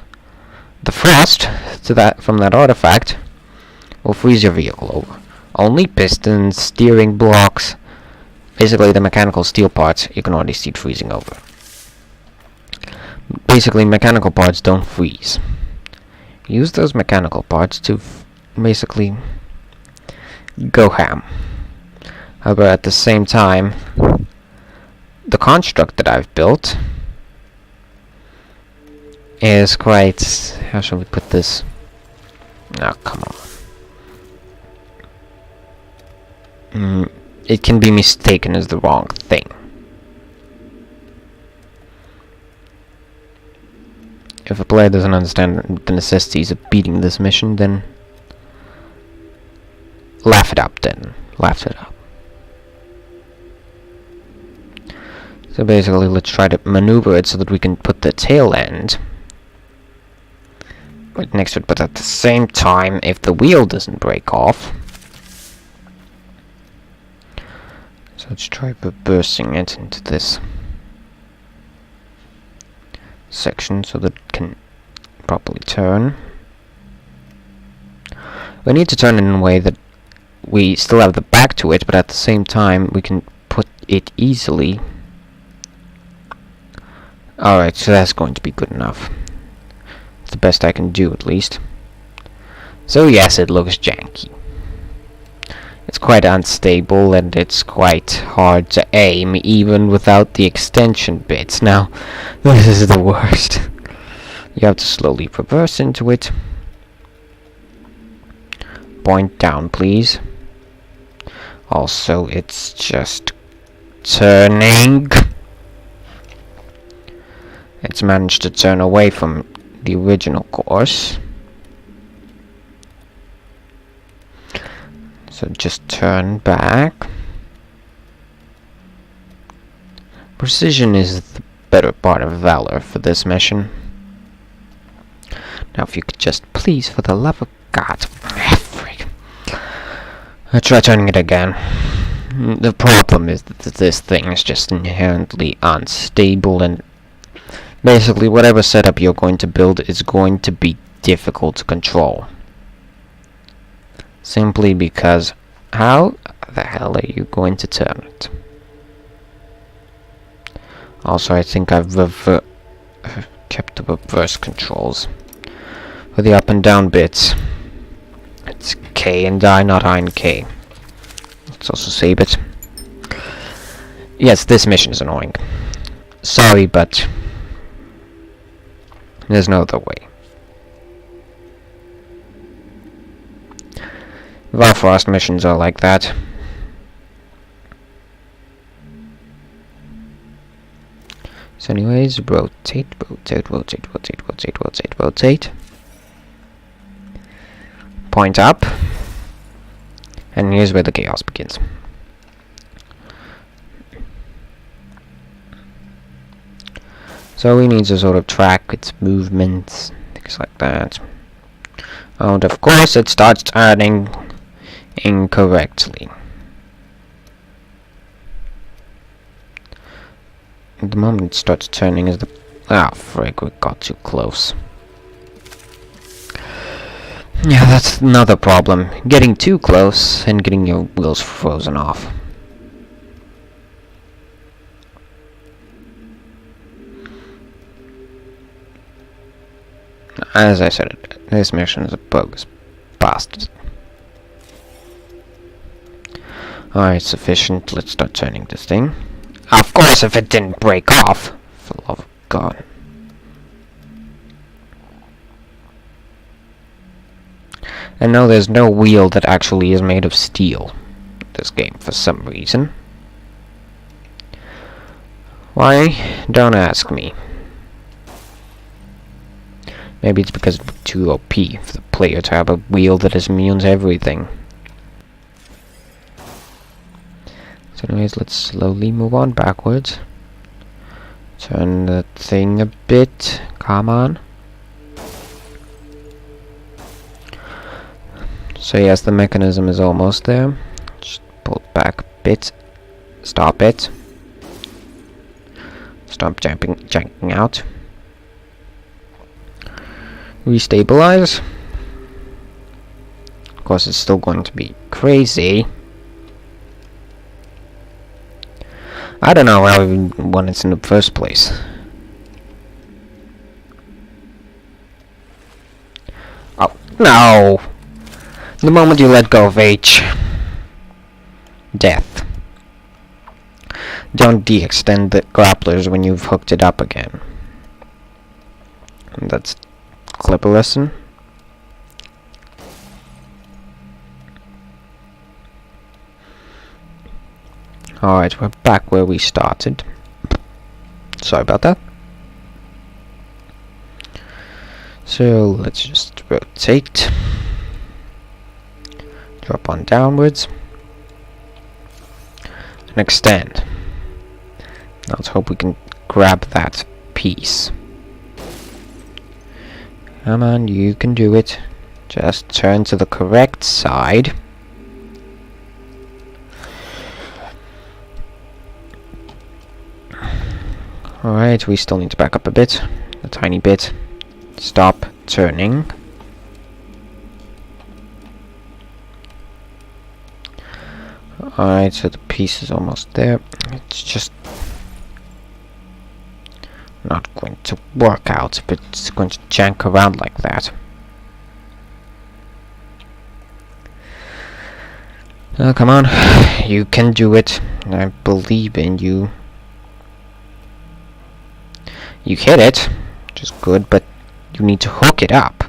the thrust from that artifact will freeze your vehicle over. Only pistons, steering blocks, basically the mechanical steel parts, you can already see it freezing over. Basically, mechanical parts don't freeze. Use those mechanical parts to basically go ham. However, at the same time, the construct that I've built is quite... how shall we put this? Oh, come on. It can be mistaken as the wrong thing. If a player doesn't understand the necessities of beating this mission, then laugh it up then. Laugh it up. So basically, let's try to maneuver it so that we can put the tail end right next to it, but at the same time, if the wheel doesn't break off. So let's try reversing it into this section so that it can properly turn. We need to turn it in a way that we still have the back to it, but at the same time we can put it easily. Alright, so that's going to be good enough. It's the best I can do, at least. So yes, it looks janky. It's quite unstable, and it's quite hard to aim, even without the extension bits. Now, this is the worst. You have to slowly reverse into it. Point down, please. Also, it's just turning. It's managed to turn away from the original course. So just turn back. Precision is the better part of valor for this mission. Now if you could just please, for the love of God, freak. Try turning it again. The problem is that this thing is just inherently unstable, and basically whatever setup you're going to build is going to be difficult to control. Simply because, how the hell are you going to turn it? Also, I think I've kept the reverse controls for the up and down bits. It's K and I, not I and K. Let's also save it. Yes, this mission is annoying. Sorry, but there's no other way. Valfross missions are like that. So anyways, rotate, rotate, rotate, rotate, rotate, rotate, rotate. Point up. And here's where the chaos begins. So we need to sort of track its movements, things like that. And of course it starts turning incorrectly. The moment it starts turning is the... Ah, frig, we got too close. Yeah, that's another problem. Getting too close and getting your wheels frozen off. As I said, this mission is a bogus bastard. Alright, sufficient. Let's start turning this thing. Of course, if it didn't break off. For the love of God. And no, there's no wheel that actually is made of steel in this game for some reason. Why? Don't ask me. Maybe it's because it's too OP for the player to have a wheel that is immune to everything. So anyways, let's slowly move on backwards. Turn the thing a bit. Come on. So yes, the mechanism is almost there. Just pull it back a bit. Stop it. Stop janking out. Restabilize. Of course, it's still going to be crazy. I don't know how we won it in the first place. Oh, no! The moment you let go of H, death. Don't de-extend the grapplers when you've hooked it up again. And that's a clever lesson. Alright, we're back where we started. Sorry about that. So let's just rotate. Drop on downwards. And extend. Now let's hope we can grab that piece. Come on, you can do it. Just turn to the correct side. Alright, we still need to back up a bit. A tiny bit. Stop turning. Alright, so the piece is almost there. It's just not going to work out if it's going to jank around like that. Oh, come on. You can do it. I believe in you. You hit it, which is good, but you need to hook it up.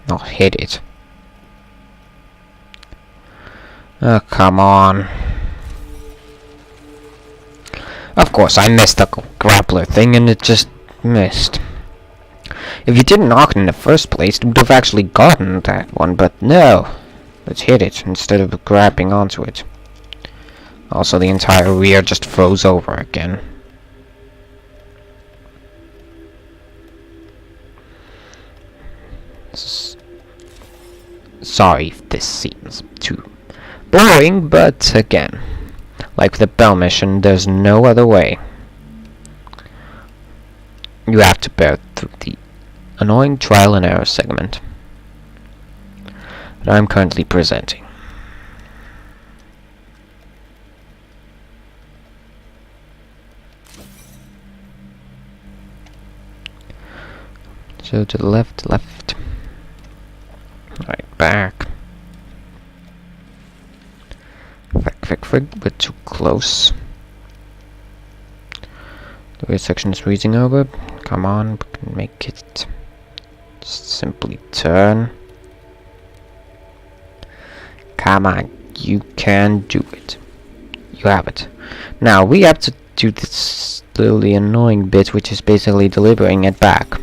Not hit it. Oh, come on. Of course, I missed the grappler thing and it just missed. If you didn't knock it in the first place, it would have actually gotten that one, but no. Let's hit it instead of grabbing onto it. Also, the entire rear just froze over again. Sorry if this seems too boring, but again, like the Bell mission, there's no other way. You have to bear through the annoying trial and error segment that I'm currently presenting. So to the left. Right, back. Frick, we're too close. The rear section is freezing over. Come on, we can make it. Just simply turn. Come on, you can do it. You have it. Now, we have to do this slowly annoying bit, which is basically delivering it back.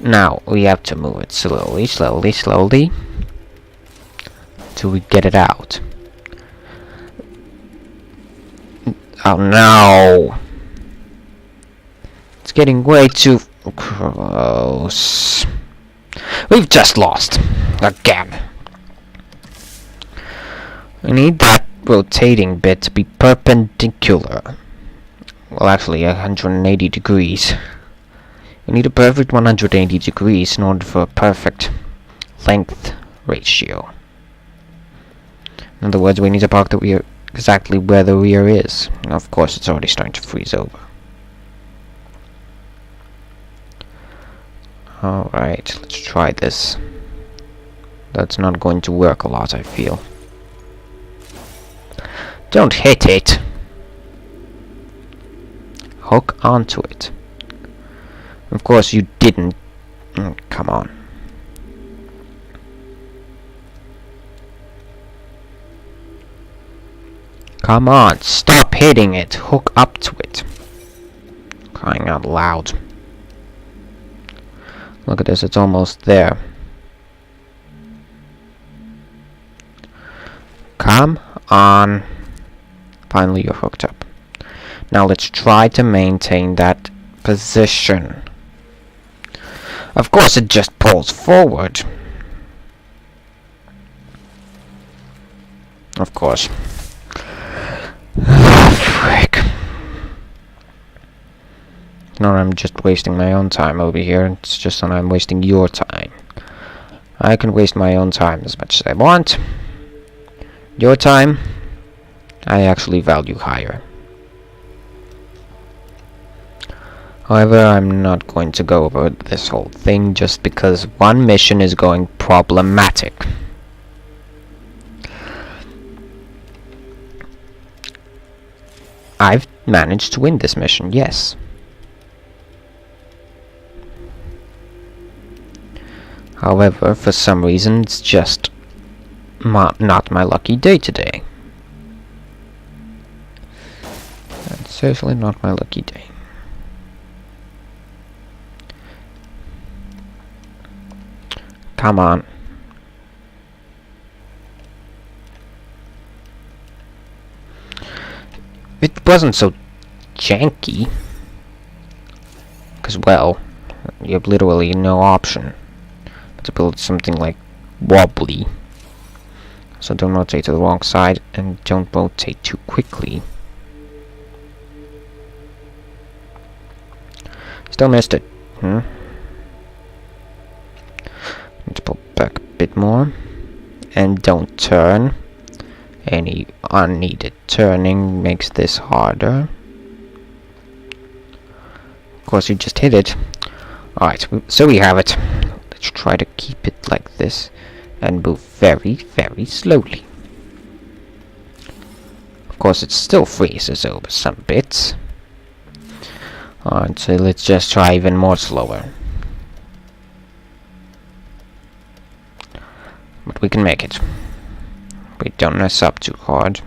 Now, we have to move it slowly, till we get it out. Oh no! It's getting way too close. We've just lost. Again. We need that rotating bit to be perpendicular. Well, actually, 180 degrees. We need a perfect 180 degrees in order for a perfect length ratio. In other words, we need to park the rear exactly where the rear is. And of course, it's already starting to freeze over. Alright, let's try this. That's not going to work a lot, I feel. Don't hit it! Hook onto it. Of course you didn't. Come on. Come on, stop hitting it. Hook up to it. Crying out loud. Look at this, it's almost there. Come on. Finally, you're hooked up. Now let's try to maintain that position. Of course, it just pulls forward. Of course. Frick. No, I'm just wasting my own time over here. It's just that I'm wasting your time. I can waste my own time as much as I want. Your time, I actually value higher. However, I'm not going to go over this whole thing just because one mission is going problematic. I've managed to win this mission, yes. However, for some reason, it's just not my lucky day today. It's seriously not my lucky day. Come on. It wasn't so janky. Because, well, you have literally no option but to build something like wobbly. So don't rotate to the wrong side and don't rotate too quickly. Still missed it. Need to pull back a bit more. And don't turn. Any unneeded turning makes this harder. Of course, you just hit it. Alright, so we have it. Let's try to keep it like this and move very, very slowly. Of course, it still freezes over some bits. Alright, so let's just try even more slower. But we can make it. We don't mess up too hard.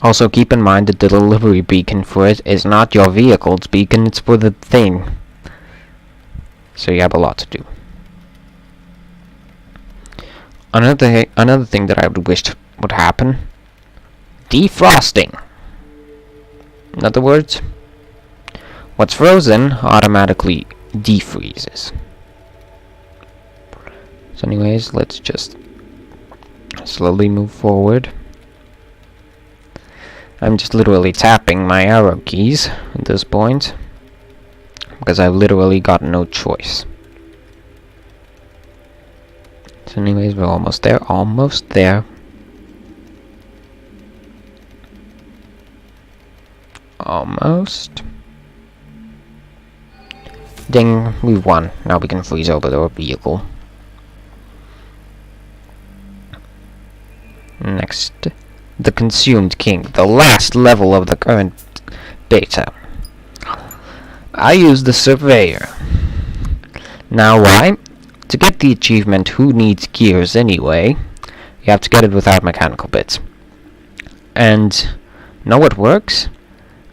Also, keep in mind the delivery beacon for it is not your vehicle's beacon, it's for the thing. So you have a lot to do. Another thing that I would wish would happen: defrosting. In other words, what's frozen automatically defreezes. So anyways, let's just slowly move forward. I'm just literally tapping my arrow keys at this point, because I've literally got no choice. So anyways, we're almost there, almost there. Almost. Ding, we've won. Now we can freeze over our vehicle. Next, the Consumed King, the last level of the current beta. I use the Surveyor. Now why? To get the achievement Who Needs Gears Anyway, you have to get it without mechanical bits. And know what works?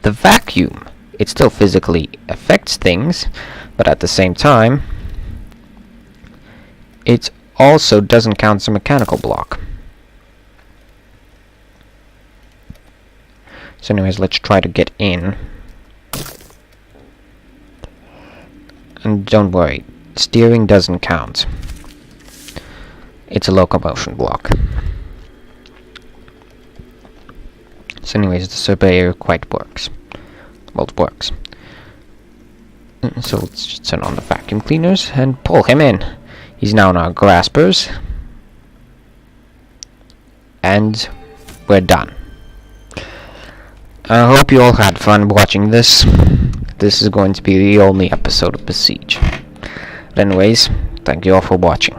The vacuum. It still physically affects things, but at the same time, it also doesn't count as a mechanical block. So anyways, let's try to get in. And don't worry, steering doesn't count. It's a locomotion block. So anyways, the Surveyor quite works. Well, it works. So let's just turn on the vacuum cleaners and pull him in. He's now in our graspers. And we're done. I hope you all had fun watching this. This is going to be the only episode of Besiege. But anyways, thank you all for watching.